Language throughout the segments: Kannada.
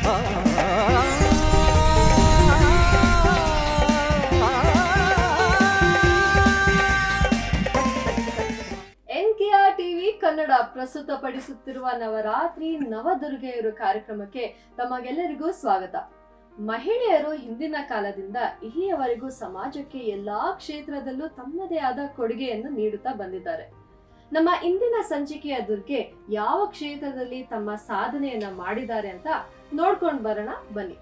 NKR ಟಿವಿ ಕನ್ನಡ ಪ್ರಸ್ತುತಪಡಿಸುತ್ತಿರುವ ನವರಾತ್ರಿ ನವದುರ್ಗೆಯರು ಕಾರ್ಯಕ್ರಮಕ್ಕೆ ತಮಗೆಲ್ಲರಿಗೂ ಸ್ವಾಗತ. ಮಹಿಳೆಯರು ಹಿಂದಿನ ಕಾಲದಿಂದ ಇಲ್ಲಿಯವರೆಗೂ ಸಮಾಜಕ್ಕೆ ಎಲ್ಲಾ ಕ್ಷೇತ್ರದಲ್ಲೂ ತಮ್ಮದೇ ಆದ ಕೊಡುಗೆಯನ್ನು ನೀಡುತ್ತಾ ಬಂದಿದ್ದಾರೆ. ನಮ್ಮ ಇಂದಿನ ಸಂಚಿಕೆಯ ದುರ್ಗೆ ಯಾವ ಕ್ಷೇತ್ರದಲ್ಲಿ ತಮ್ಮ ಸಾಧನೆಯನ್ನ ಮಾಡಿದ್ದಾರೆ ಅಂತ ನೋಡ್ಕೊಂಡು ಬರೋಣ ಬನ್ನಿ.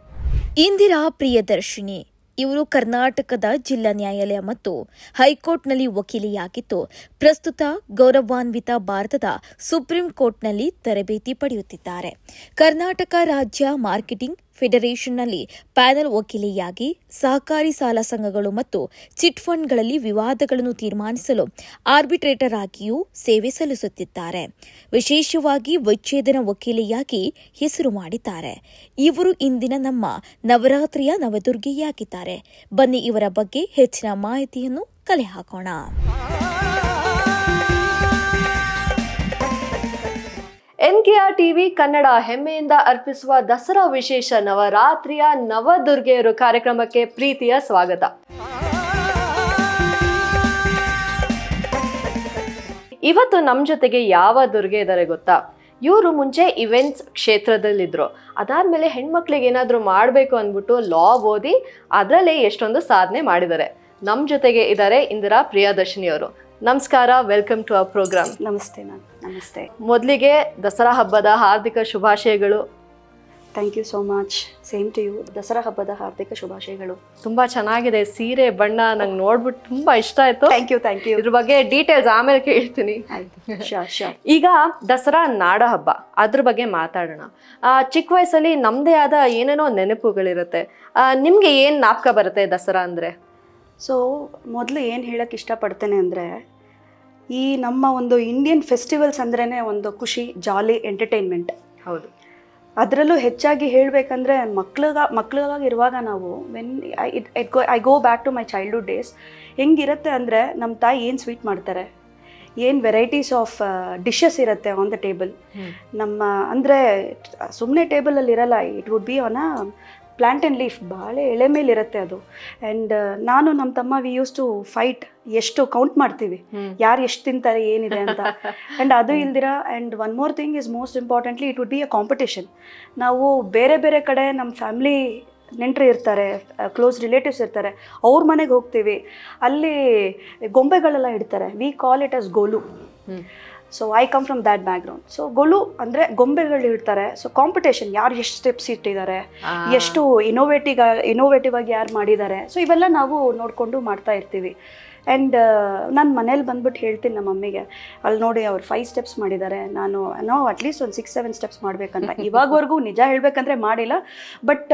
ಇಂದಿರಾ ಪ್ರಿಯದರ್ಶಿನಿ ಇವರು ಕರ್ನಾಟಕದ ಜಿಲ್ಲಾ ನ್ಯಾಯಾಲಯ ಮತ್ತು ಹೈಕೋರ್ಟ್ನಲ್ಲಿ ವಕೀಲಿಯಾಗಿದ್ದು, ಪ್ರಸ್ತುತ ಗೌರವಾನ್ವಿತ ಭಾರತದ ಸುಪ್ರೀಂ ಕೋರ್ಟ್ನಲ್ಲಿ ತರಬೇತಿ ಪಡೆಯುತ್ತಿದ್ದಾರೆ. ಕರ್ನಾಟಕ ರಾಜ್ಯ ಮಾರ್ಕೆಟಿಂಗ್ ಫೆಡರೇಷನ್ನಲ್ಲಿ ಪ್ಯಾನಲ್ ವಕೀಲಿಯಾಗಿ ಸಹಕಾರಿ ಸಾಲ ಸಂಘಗಳು ಮತ್ತು ಚಿಟ್ ಫಂಡ್ಗಳಲ್ಲಿ ವಿವಾದಗಳನ್ನು ತೀರ್ಮಾನಿಸಲು ಆರ್ಬಿಟ್ರೇಟರ್ ಆಗಿಯೂ ಸೇವೆ ಸಲ್ಲಿಸುತ್ತಿದ್ದಾರೆ. ವಿಶೇಷವಾಗಿ ವಿಚ್ಛೇದನ ವಕೀಲಿಯಾಗಿ ಹೆಸರು ಮಾಡಿದ್ದಾರೆ. ಇವರು ಇಂದಿನ ನಮ್ಮ ನವರಾತ್ರಿಯ ನವದುರ್ಗೆಯಾಗಿದ್ದಾರೆ. ಬನ್ನಿ ಇವರ ಬಗ್ಗೆ ಹೆಚ್ಚಿನ ಮಾಹಿತಿಯನ್ನು ಕಲೆ ಹಾಕೋಣ. NKR ಟಿವಿ ಕನ್ನಡ ಹೆಮ್ಮೆಯಿಂದ ಅರ್ಪಿಸುವ ದಸರಾ ವಿಶೇಷ ನವರಾತ್ರಿಯ ನವದುರ್ಗೆಯರು ಕಾರ್ಯಕ್ರಮಕ್ಕೆ ಪ್ರೀತಿಯ ಸ್ವಾಗತ. ಇವತ್ತು ನಮ್ಮ ಜೊತೆಗೆ ಯಾವ ದುರ್ಗೆ ಇದ್ದಾರೆ ಗೊತ್ತಾ? ಇವರು ಮುಂಚೆ ಇವೆಂಟ್ಸ್ ಕ್ಷೇತ್ರದಲ್ಲಿದ್ರು. ಅದಾದ್ಮೇಲೆ ಹೆಣ್ಮಕ್ಳಿಗೆ ಏನಾದರೂ ಮಾಡಬೇಕು ಅಂದ್ಬಿಟ್ಟು ಲಾ ಓದಿ ಅದರಲ್ಲೇ ಎಷ್ಟೊಂದು ಸಾಧನೆ ಮಾಡಿದ್ದಾರೆ. ನಮ್ಮ ಜೊತೆಗೆ ಇದ್ದಾರೆ ಇಂದಿರಾ ಪ್ರಿಯದರ್ಶಿನಿ ಅವರು. ನಮಸ್ಕಾರ, ವೆಲ್ಕಮ್ ಟು ಅವರ್ ಪ್ರೋಗ್ರಾಮ್. ನಮಸ್ತೆ ಮ್ಯಾಮ್. ನಮಸ್ತೆ. ಮೊದಲಿಗೆ ದಸರಾ ಹಬ್ಬದ ಹಾರ್ದಿಕ ಶುಭಾಶಯಗಳು. Thank you so much. Same to you. Dasara ಹಬ್ಬದ ಹಾರ್ದಿಕ ಶುಭಾಶಯಗಳು. ತುಂಬಾ ಚೆನ್ನಾಗಿದೆ ಸೀರೆ, ಬಣ್ಣ ನಂಗೆ ನೋಡ್ಬಿಟ್ಟು ತುಂಬಾ ಇಷ್ಟ ಆಯ್ತು. Thank you. ಇದ್ರ ಬಗ್ಗೆ ಡೀಟೇಲ್ಸ್ ಆಮೇಲೆ ಕೇಳ್ತೀನಿ. ಈಗ ದಸರಾ ನಾಡ ಹಬ್ಬ, ಅದ್ರ ಬಗ್ಗೆ ಮಾತಾಡೋಣ. ಚಿಕ್ಕ ವಯಸ್ಸಲ್ಲಿ ನಮ್ದೇ ಆದ ಏನೇನೋ ನೆನಪುಗಳಿರುತ್ತೆ. ನಿಮ್ಗೆ ಏನ್ ಜ್ಞಾಪಕ ಬರುತ್ತೆ ದಸರಾ ಅಂದ್ರೆ? ಸೊ ಮೊದಲು ಏನು ಹೇಳಕ್ಕೆ ಇಷ್ಟಪಡ್ತೇನೆ ಅಂದರೆ, ಈ ನಮ್ಮ ಒಂದು ಇಂಡಿಯನ್ ಫೆಸ್ಟಿವಲ್ಸ್ ಅಂದ್ರೇ ಒಂದು ಜಾಲಿ ಎಂಟರ್ಟೈನ್ಮೆಂಟ್. ಹೌದು. ಅದರಲ್ಲೂ ಹೆಚ್ಚಾಗಿ ಹೇಳಬೇಕಂದ್ರೆ ಮಕ್ಳಿಗಾಗಿರುವಾಗ ನಾವು I go back to my childhood days. ಹೆಂಗಿರುತ್ತೆ ಅಂದರೆ, ನಮ್ಮ ತಾಯಿ ಏನು ಸ್ವೀಟ್ ಮಾಡ್ತಾರೆ, ಏನು ವೆರೈಟೀಸ್ ಆಫ್ ಡಿಶಸ್ ಇರುತ್ತೆ ಆನ್ ದ ಟೇಬಲ್. ನಮ್ಮ ಅಂದರೆ ಸುಮ್ಮನೆ ಟೇಬಲಲ್ಲಿ ಇರಲ್ಲ, it would be on a plantain leaf, ಬಾಳೆ ಎಳೆ ಮೇಲೆ ಇರುತ್ತೆ ಅದು. ಆ್ಯಂಡ್ ನಾನು ನಮ್ಮ ತಮ್ಮ ವಿ ಯೂಸ್ ಟು ಫೈಟ್, ಎಷ್ಟು ಕೌಂಟ್ ಮಾಡ್ತೀವಿ ಯಾರು ಎಷ್ಟು ತಿಂತಾರೆ ಏನಿದೆ ಅಂತ. ಆ್ಯಂಡ್ ಅದು ಇಲ್ದಿರ, and one more thing is most importantly, it would be a competition. ನಾವು ಬೇರೆ ಬೇರೆ ಕಡೆ ನಮ್ಮ ಫ್ಯಾಮ್ಲಿ ನೆಂಟರು ಇರ್ತಾರೆ, ಕ್ಲೋಸ್ ರಿಲೇಟಿವ್ಸ್ ಇರ್ತಾರೆ, ಅವ್ರ ಮನೆಗೆ ಹೋಗ್ತೀವಿ. ಅಲ್ಲಿ ಗೊಂಬೆಗಳೆಲ್ಲ ಇಡ್ತಾರೆ. We call it as golu. So I come from that background. So golu ಅಂದರೆ ಗೊಂಬೆಗಳು ಇಡ್ತಾರೆ. ಸೊ ಕಾಂಪಿಟೇಷನ್, ಯಾರು ಎಷ್ಟು ಸ್ಟೆಪ್ಸ್ ಇಟ್ಟಿದ್ದಾರೆ, ಎಷ್ಟು ಇನೋವೇಟಿವ್ ಆಗಿ ಯಾರು ಮಾಡಿದ್ದಾರೆ. ಸೊ ಇವೆಲ್ಲ ನಾವು ನೋಡಿಕೊಂಡು ಮಾಡ್ತಾ ಇರ್ತೀವಿ. ಆ್ಯಂಡ್ ನಾನು ಮನೇಲಿ ಬಂದ್ಬಿಟ್ಟು ಹೇಳ್ತೀನಿ ನಮ್ಮ ಮಮ್ಮಿಗೆ, ಅಲ್ಲಿ ನೋಡಿ ಅವ್ರು 5 ಸ್ಟೆಪ್ಸ್ ಮಾಡಿದ್ದಾರೆ, ನಾವು ಅಟ್ಲೀಸ್ಟ್ ಒಂದು 6-7 ಸ್ಟೆಪ್ಸ್ ಮಾಡಬೇಕಂತ. ಇವಾಗವರೆಗೂ ನಿಜ ಹೇಳಬೇಕಂದ್ರೆ ಮಾಡಿಲ್ಲ. But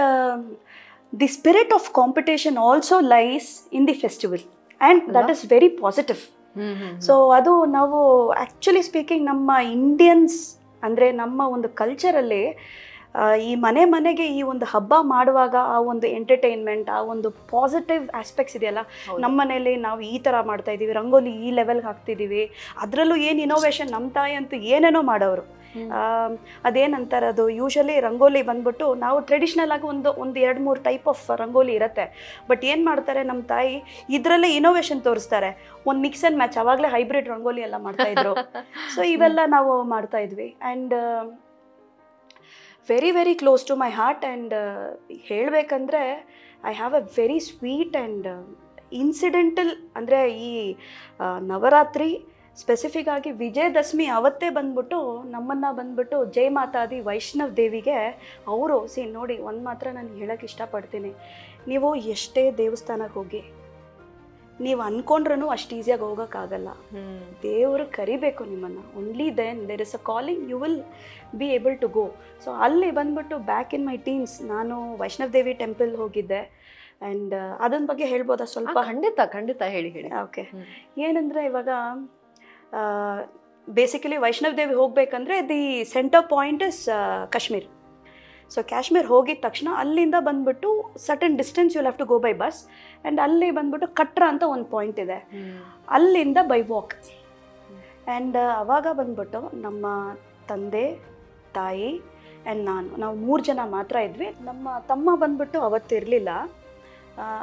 the spirit of competition also lies in the festival, and that is very positive. So ಅದು ನಾವು ಆ್ಯಕ್ಚುಲಿ ಸ್ಪೀಕಿಂಗ್ ನಮ್ಮ ಇಂಡಿಯನ್ಸ್ ಅಂದರೆ ನಮ್ಮ ಒಂದು ಕಲ್ಚರಲ್ಲಿ ಈ ಮನೆಗೆ ಈ ಒಂದು ಹಬ್ಬ ಮಾಡುವಾಗ ಆ ಒಂದು ಎಂಟರ್ಟೈನ್ಮೆಂಟ್, ಆ ಒಂದು ಪಾಸಿಟಿವ್ ಆಸ್ಪೆಕ್ಟ್ಸ್ ಇದೆಯಲ್ಲ. ನಮ್ಮ ಮನೇಲಿ ನಾವು ಈ ಥರ ಮಾಡ್ತಾ ಇದ್ದೀವಿ, ರಂಗೋಲಿ ಈ ಲೆವೆಲ್ಗೆ ಹಾಕ್ತಿದ್ದೀವಿ. ಅದರಲ್ಲೂ ಏನು ಇನೋವೇಷನ್, ನಮ್ಮ ತಾಯಿ ಅಂತೂ ಏನೇನೋ ಮಾಡೋರು. ಅದೇನಂತಾರೆ, ಅದು ಯೂಶಲಿ ರಂಗೋಲಿ ಬಂದ್ಬಿಟ್ಟು ನಾವು ಟ್ರೆಡಿಷ್ನಲ್ ಆಗಿ ಒಂದು 2-3 ಟೈಪ್ ಆಫ್ ರಂಗೋಲಿ ಇರುತ್ತೆ. ಬಟ್ ಏನು ಮಾಡ್ತಾರೆ ನಮ್ಮ ತಾಯಿ, ಇದರಲ್ಲೇ ಇನೋವೇಷನ್ ತೋರಿಸ್ತಾರೆ. ಒಂದು ಮಿಕ್ಸ್ ಆ್ಯಂಡ್ ಮ್ಯಾಚ್, ಅವಾಗಲೇ ಹೈಬ್ರಿಡ್ ರಂಗೋಲಿ ಎಲ್ಲ ಮಾಡ್ತಾಯಿದ್ರು. ಸೊ ಇವೆಲ್ಲ ನಾವು ಮಾಡ್ತಾಯಿದ್ವಿ. And very very close to my heart. And ಹೇಳಬೇಕಂದ್ರೆ I have a very sweet and incidental ಅಂದರೆ ಈ ನವರಾತ್ರಿ ಸ್ಪೆಸಿಫಿಕ್ ಆಗಿ ವಿಜಯದಶಮಿ ಅವತ್ತೇ ಬಂದ್ಬಿಟ್ಟು ನಮ್ಮನ್ನು ಜೈ ಮಾತಾದಿ ವೈಷ್ಣವ್ ದೇವಿಗೆ ಅವರು ನೋಡಿ, ಒಂದು ಮಾತ್ರ ನಾನು ಹೇಳೋಕ್ಕೆ ಇಷ್ಟಪಡ್ತೀನಿ. ನೀವು ಎಷ್ಟೇ ದೇವಸ್ಥಾನಕ್ಕೆ ಹೋಗಿ ನೀವು ಅಂದ್ಕೊಂಡ್ರೂ ಅಷ್ಟು ಈಸಿಯಾಗಿ ಹೋಗೋಕ್ಕಾಗಲ್ಲ. ದೇವರು ಕರಿಬೇಕು ನಿಮ್ಮನ್ನು. Only then there is a calling, you will be able to go. So ಅಲ್ಲಿ ಬಂದ್ಬಿಟ್ಟು ಬ್ಯಾಕ್ ಇನ್ ಮೈ ಟೀನ್ಸ್ ನಾನು ವೈಷ್ಣವ್ ದೇವಿ ಟೆಂಪಲ್ ಹೋಗಿದ್ದೆ. ಆ್ಯಂಡ್ ಅದನ್ನ ಬಗ್ಗೆ ಹೇಳ್ಬೋದಾ ಸ್ವಲ್ಪ? ಖಂಡಿತ ಹೇಳಿ. ಓಕೆ. ಏನಂದರೆ ಇವಾಗ ಬೇಸಿಕಲಿ ವೈಷ್ಣವ್ ದೇವಿ ಹೋಗಬೇಕಂದ್ರೆ the centre point is Kashmir. So Kashmir ಹೋಗಿದ ತಕ್ಷಣ ಅಲ್ಲಿಂದ ಬಂದ್ಬಿಟ್ಟು certain distance you have to go by bus. And ಅಲ್ಲಿ ಬಂದ್ಬಿಟ್ಟು ಕಟ್ರಾ ಅಂತ ಒಂದು ಪಾಯಿಂಟ್ ಇದೆ, ಅಲ್ಲಿಂದ ಬೈ ವಾಕ್. ಆ್ಯಂಡ್ ಅವಾಗ ಬಂದ್ಬಿಟ್ಟು ನಮ್ಮ ತಂದೆ ತಾಯಿ ಆ್ಯಂಡ್ ನಾವು 3 ಜನ ಮಾತ್ರ ಇದ್ವಿ. ನಮ್ಮ ತಮ್ಮ ಬಂದ್ಬಿಟ್ಟು ಅವತ್ತಿರಲಿಲ್ಲ,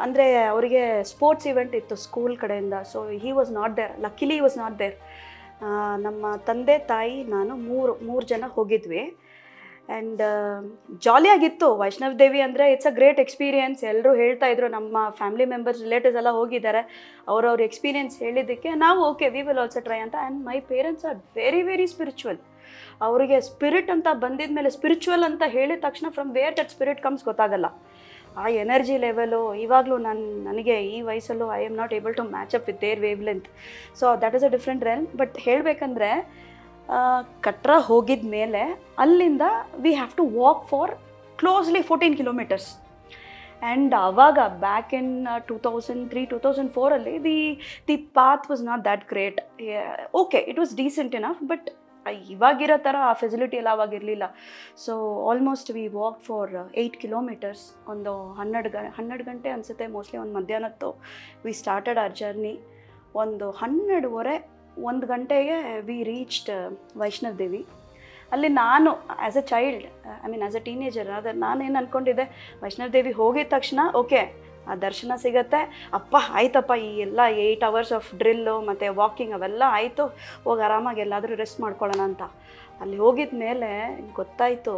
ಅಂದರೆ ಅವರಿಗೆ ಸ್ಪೋರ್ಟ್ಸ್ ಇವೆಂಟ್ ಇತ್ತು ಸ್ಕೂಲ್ ಕಡೆಯಿಂದ. So he was not there, luckily he was not there. ನಮ್ಮ ತಂದೆ ತಾಯಿ ನಾನು ಮೂರು ಜನ ಹೋಗಿದ್ವಿ. ಆ್ಯಂಡ್ ಜಾಲಿಯಾಗಿತ್ತು. ವೈಷ್ಣವ್ ದೇವಿ ಅಂದರೆ ಇಟ್ಸ್ ಅ ಗ್ರೇಟ್ ಎಕ್ಸ್ಪೀರಿಯನ್ಸ್. ಎಲ್ಲರೂ ಹೇಳ್ತಾಯಿದ್ರು, ನಮ್ಮ ಫ್ಯಾಮಿಲಿ ಮೆಂಬರ್ಸ್ ರಿಲೇಟಿವ್ಸ್ ಎಲ್ಲ ಹೋಗಿದ್ದಾರೆ, ಅವ್ರವ್ರ ಎಕ್ಸ್ಪೀರಿಯನ್ಸ್ ಹೇಳಿದ್ದಕ್ಕೆ ನಾವು okay we will also try ಅಂತ. And my parents are very very spiritual. ಅವರಿಗೆ ಸ್ಪಿರಿಟ್ ಅಂತ ಬಂದಿದ ಮೇಲೆ, ಸ್ಪಿರಿಚುವಲ್ ಅಂತ ಹೇಳಿದ ತಕ್ಷಣ from where that spirit comes ಗೊತ್ತಾಗಲ್ಲ. ಆ ಎನರ್ಜಿ ಲೆವೆಲು ಇವಾಗಲೂ ನನಗೆ ಈ ವಯಸ್ಸಲ್ಲೂ I am not able to match up with their wavelength. So that is a different realm. But ಹೇಳಬೇಕಂದ್ರೆ ಕಟ್ರಾ ಹೋಗಿದ ಮೇಲೆ ಅಲ್ಲಿಂದ we have to walk for closely 14 kilometres. And ಆವಾಗ back in 2003-2004 the path was not that great. Okay, it was decent enough, but ಇವಾಗಿರೋ ಥರ ಆ ಫೆಸಿಲಿಟಿ ಎಲ್ಲ ಅವಾಗಿರಲಿಲ್ಲ. So almost we walk for 8 kilometres. ಒಂದು 12 ಗಂಟೆ ಅನಿಸುತ್ತೆ ಮೋಸ್ಟ್ಲಿ, ಒಂದು ಮಧ್ಯಾಹ್ನತ್ತು ವಿ ಸ್ಟಾರ್ಟೆಡ್ ಅವರ್ ಜರ್ನಿ. ಒಂದು 12:30-1 ಗಂಟೆಗೆ ವಿ ರೀಚ್ಡ್ ವೈಷ್ಣವ್ ದೇವಿ. ಅಲ್ಲಿ ನಾನು as a child, I mean as a teenager, ನಾನೇನು ಅಂದ್ಕೊಂಡಿದ್ದೆ, ವೈಷ್ಣವ್ ದೇವಿ ಹೋಗಿದ ತಕ್ಷಣ ಓಕೆ ಆ ದರ್ಶನ ಸಿಗುತ್ತೆ, ಅಪ್ಪ ಆಯ್ತಪ್ಪ, ಈ ಎಲ್ಲ 8 hours ಆಫ್ ಡ್ರಿಲ್ಲು ಮತ್ತು ವಾಕಿಂಗ್ ಅವೆಲ್ಲ ಆಯಿತು, ಹೋಗಿ ಆರಾಮಾಗಿ ಎಲ್ಲಾದರೂ ರೆಸ್ಟ್ ಮಾಡ್ಕೊಳ್ಳೋಣ ಅಂತ. ಅಲ್ಲಿ ಹೋಗಿದ ಮೇಲೆ ಗೊತ್ತಾಯಿತು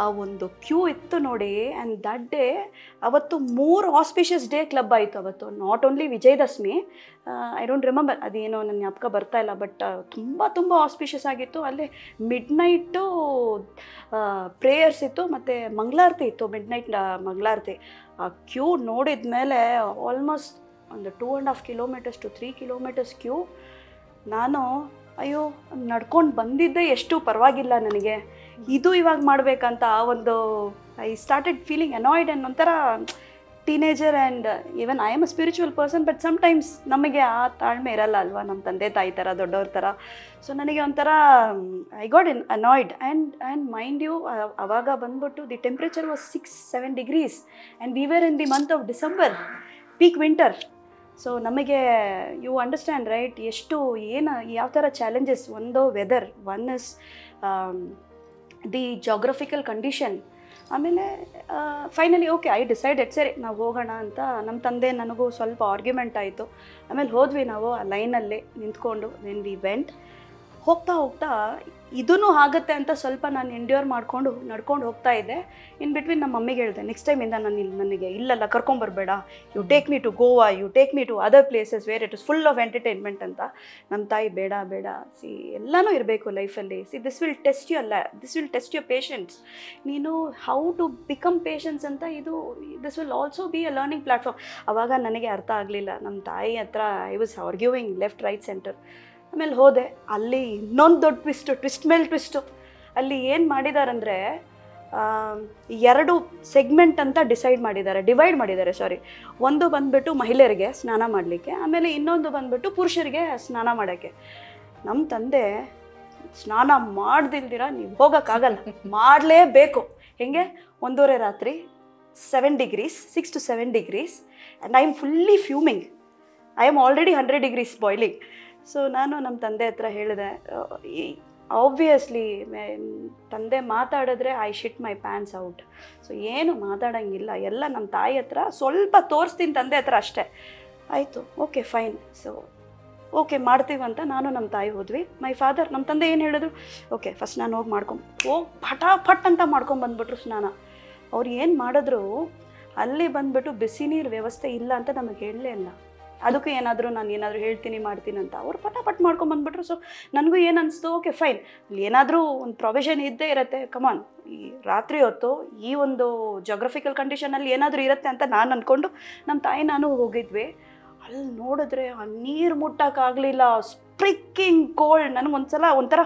ಆ ಒಂದು ಕ್ಯೂ ಇತ್ತು ನೋಡಿ. ಆ್ಯಂಡ್ ದಟ್ ಡೇ ಅವತ್ತು 3 ಆಸ್ಪಿಷಿಯಸ್ ಡೇ ಕ್ಲಬ್ ಆಯಿತು ಅವತ್ತು. Not only Vijayadashami, I don't remember, ಅದೇನೋ ನನ್ನ ಜ್ಞಾಪಕ ಬರ್ತಾ ಇಲ್ಲ, ಬಟ್ ತುಂಬ ಆಸ್ಪಿಷಿಯಸ್ ಆಗಿತ್ತು. ಅಲ್ಲಿ ಮಿಡ್ನೈಟು ಪ್ರೇಯರ್ಸ್ ಇತ್ತು ಮತ್ತು ಮಂಗಳಾರತಿ ಇತ್ತು, ಮಿಡ್ನೈಟ್ ಮಂಗಳಾರತಿ. ಆ ಕ್ಯೂ ನೋಡಿದ ಮೇಲೆ ಆಲ್ಮೋಸ್ಟ್ ಒಂದು 2.5 kilometers to 3 kilometers ಕ್ಯೂ. ನಾನು ಅಯ್ಯೋ ನಡ್ಕೊಂಡು ಬಂದಿದ್ದೆ ಎಷ್ಟು ಪರವಾಗಿಲ್ಲ, ನನಗೆ ಇದು ಇವಾಗ ಮಾಡಬೇಕಂತ ಒಂದು I started feeling annoyed. And ಒಂಥರ teenager and even I am a spiritual person, but sometimes ನಮಗೆ ಆ ತಾಳ್ಮೆ ಇರಲ್ಲ ಅಲ್ವಾ, ನಮ್ಮ ತಂದೆ ತಾಯಿ ಥರ ದೊಡ್ಡವ್ರ ಥರ. ಸೊ ನನಗೆ ಒಂಥರ I got annoyed. And mind you, ಅವಾಗ ಬಂದ್ಬಿಟ್ಟು the temperature was 6-7 degrees and we were in the month of December, peak winter. So ನಮಗೆ ಯು ಅಂಡರ್ಸ್ಟ್ಯಾಂಡ್ ರೈಟ್, ಎಷ್ಟು ಯಾವ ಥರ ಚಾಲೆಂಜಸ್. ಒಂದು weather, one is the geographical condition. ಆಮೇಲೆ ಫೈನಲಿ ಓಕೆ ಐ ಡಿಸೈಡೆಡ್, ಸರಿ ನಾವು ಹೋಗೋಣ ಅಂತ. ನಮ್ಮ ತಂದೆ ನನಗೂ ಸ್ವಲ್ಪ ಆರ್ಗ್ಯುಮೆಂಟ್ ಆಯಿತು. ಆಮೇಲೆ ಹೋದ್ವಿ ನಾವು ಆ ಲೈನಲ್ಲಿ ನಿಂತ್ಕೊಂಡು. Then we went. ಹೋಗ್ತಾ ಇದೂ ಆಗುತ್ತೆ ಅಂತ ಸ್ವಲ್ಪ ನಾನು ಎಂಡ್ಯೂರ್ ಮಾಡಿಕೊಂಡು ನಡ್ಕೊಂಡು ಹೋಗ್ತಾ ಇದ್ದೆ. ಇನ್ ಬಿಟ್ವೀನ್ ನಮ್ಮ ಮಮ್ಮಿಗೆ ಹೇಳಿದೆ, ನೆಕ್ಸ್ಟ್ ಟೈಮಿಂದ ನನಗೆ ಇಲ್ಲೆಲ್ಲ ಕರ್ಕೊಂಬರ್ಬೇಡ, you take me to Goa, you take me to other places where it is full of entertainment ಅಂತ. ನಮ್ಮ ತಾಯಿ ಬೇಡ ಸಿ ಎಲ್ಲನೂ ಇರಬೇಕು ಲೈಫಲ್ಲಿ, this will test your patience. ನೀನು ಹೌ ಟು ಬಿಕಮ್ ಪೇಷನ್ಸ್ ಅಂತ, this will also be a learning platform. ಆವಾಗ ನನಗೆ ಅರ್ಥ ಆಗಲಿಲ್ಲ. ನಮ್ಮ ತಾಯಿ ಹತ್ರ I was arguing left right centre. ಆಮೇಲೆ ಹೋದೆ. ಅಲ್ಲಿ ಇನ್ನೊಂದು ದೊಡ್ಡ ಟ್ವಿಸ್ಟ್ ಮೇಲೆ ಟ್ವಿಸ್ಟು. ಅಲ್ಲಿ ಏನು ಮಾಡಿದಾರಂದರೆ 2 ಸೆಗ್ಮೆಂಟ್ ಅಂತ ಡಿವೈಡ್ ಮಾಡಿದ್ದಾರೆ. ಒಂದು ಬಂದುಬಿಟ್ಟು ಮಹಿಳೆಯರಿಗೆ ಸ್ನಾನ ಮಾಡಲಿಕ್ಕೆ, ಆಮೇಲೆ ಇನ್ನೊಂದು ಬಂದುಬಿಟ್ಟು ಪುರುಷರಿಗೆ ಸ್ನಾನ ಮಾಡೋಕ್ಕೆ. ನಮ್ಮ ತಂದೆ ಸ್ನಾನ ಮಾಡ್ದಿಲ್ದಿರ ನೀವು ಹೋಗೋಕ್ಕಾಗಲ್ಲ, ಮಾಡಲೇಬೇಕು. ಹೆಂಗೆ 1.5 ರಾತ್ರಿ 7 degrees, 6 to 7 degrees, and I am fully fuming. I am already 100 degrees boiling. So ನಾನು ನಮ್ಮ ತಂದೆ ಹತ್ರ ಹೇಳಿದೆ, ಆಬ್ವಿಯಸ್ಲಿ ತಂದೆ ಮಾತಾಡಿದ್ರೆ I shit my pants out. So ಏನು ಮಾತಾಡೋಂಗಿಲ್ಲ, ಎಲ್ಲ ನಮ್ಮ ತಾಯಿ ಹತ್ರ ಸ್ವಲ್ಪ ತೋರಿಸ್ತೀನಿ ತಂದೆ ಹತ್ರ ಅಷ್ಟೇ. ಆಯಿತು, ಓಕೆ ಫೈನ್. ಸೊ ಓಕೆ ಮಾಡ್ತೀವಂತ ನಾನು ನಮ್ಮ ತಾಯಿ ಹೋದ್ವಿ. ನಮ್ಮ ತಂದೆ ಏನು ಹೇಳಿದ್ರು, ಓಕೆ ಫಸ್ಟ್ ನಾನು ಹೋಗಿ ಫಟಾಫಟ್ ಅಂತ ಮಾಡ್ಕೊಂಬಂದ್ಬಿಟ್ರು ಸ್ನಾನ. ಅವ್ರು ಏನು ಮಾಡಿದ್ರು, ಅಲ್ಲಿ ಬಂದುಬಿಟ್ಟು ಬಿಸಿ ನೀರು ವ್ಯವಸ್ಥೆ ಇಲ್ಲ ಅಂತ ನಮಗೆ ಹೇಳಲೇ ಇಲ್ಲ. ಅದಕ್ಕೂ ನಾನು ಏನಾದರೂ ಹೇಳ್ತೀನಿ ಮಾಡ್ತೀನಿ ಅಂತ ಅವ್ರು ಪಟಾಪಟ್ ಮಾಡ್ಕೊಂಬಂದ್ಬಿಟ್ರು. ಸೊ ನನಗೂ ಏನು ಅನಿಸ್ತು, ಓಕೆ ಫೈನ್, ಅಲ್ಲಿ ಏನಾದರೂ ಒಂದು ಪ್ರೊವಿಷನ್ ಇದ್ದೇ ಇರುತ್ತೆ. ಕಮಾನ್, ಈ ರಾತ್ರಿ ಹೊತ್ತು ಈ ಒಂದು ಜೋಗ್ರಫಿಕಲ್ ಕಂಡೀಷನಲ್ಲಿ ಏನಾದರೂ ಇರುತ್ತೆ ಅಂತ ನಾನು ಅಂದ್ಕೊಂಡು ನಮ್ಮ ತಾಯಿ ನಾನು ಹೋಗಿದ್ವಿ. ಅಲ್ಲಿ ನೋಡಿದ್ರೆ ಆ ನೀರು ಮುಟ್ಟೋಕ್ಕಾಗಲಿಲ್ಲ, ಸ್ಪ್ರಿಕ್ಕಿಂಗ್ ಕೋಲ್ಡ್. ನನಗೊಂದ್ಸಲ ಒಂಥರ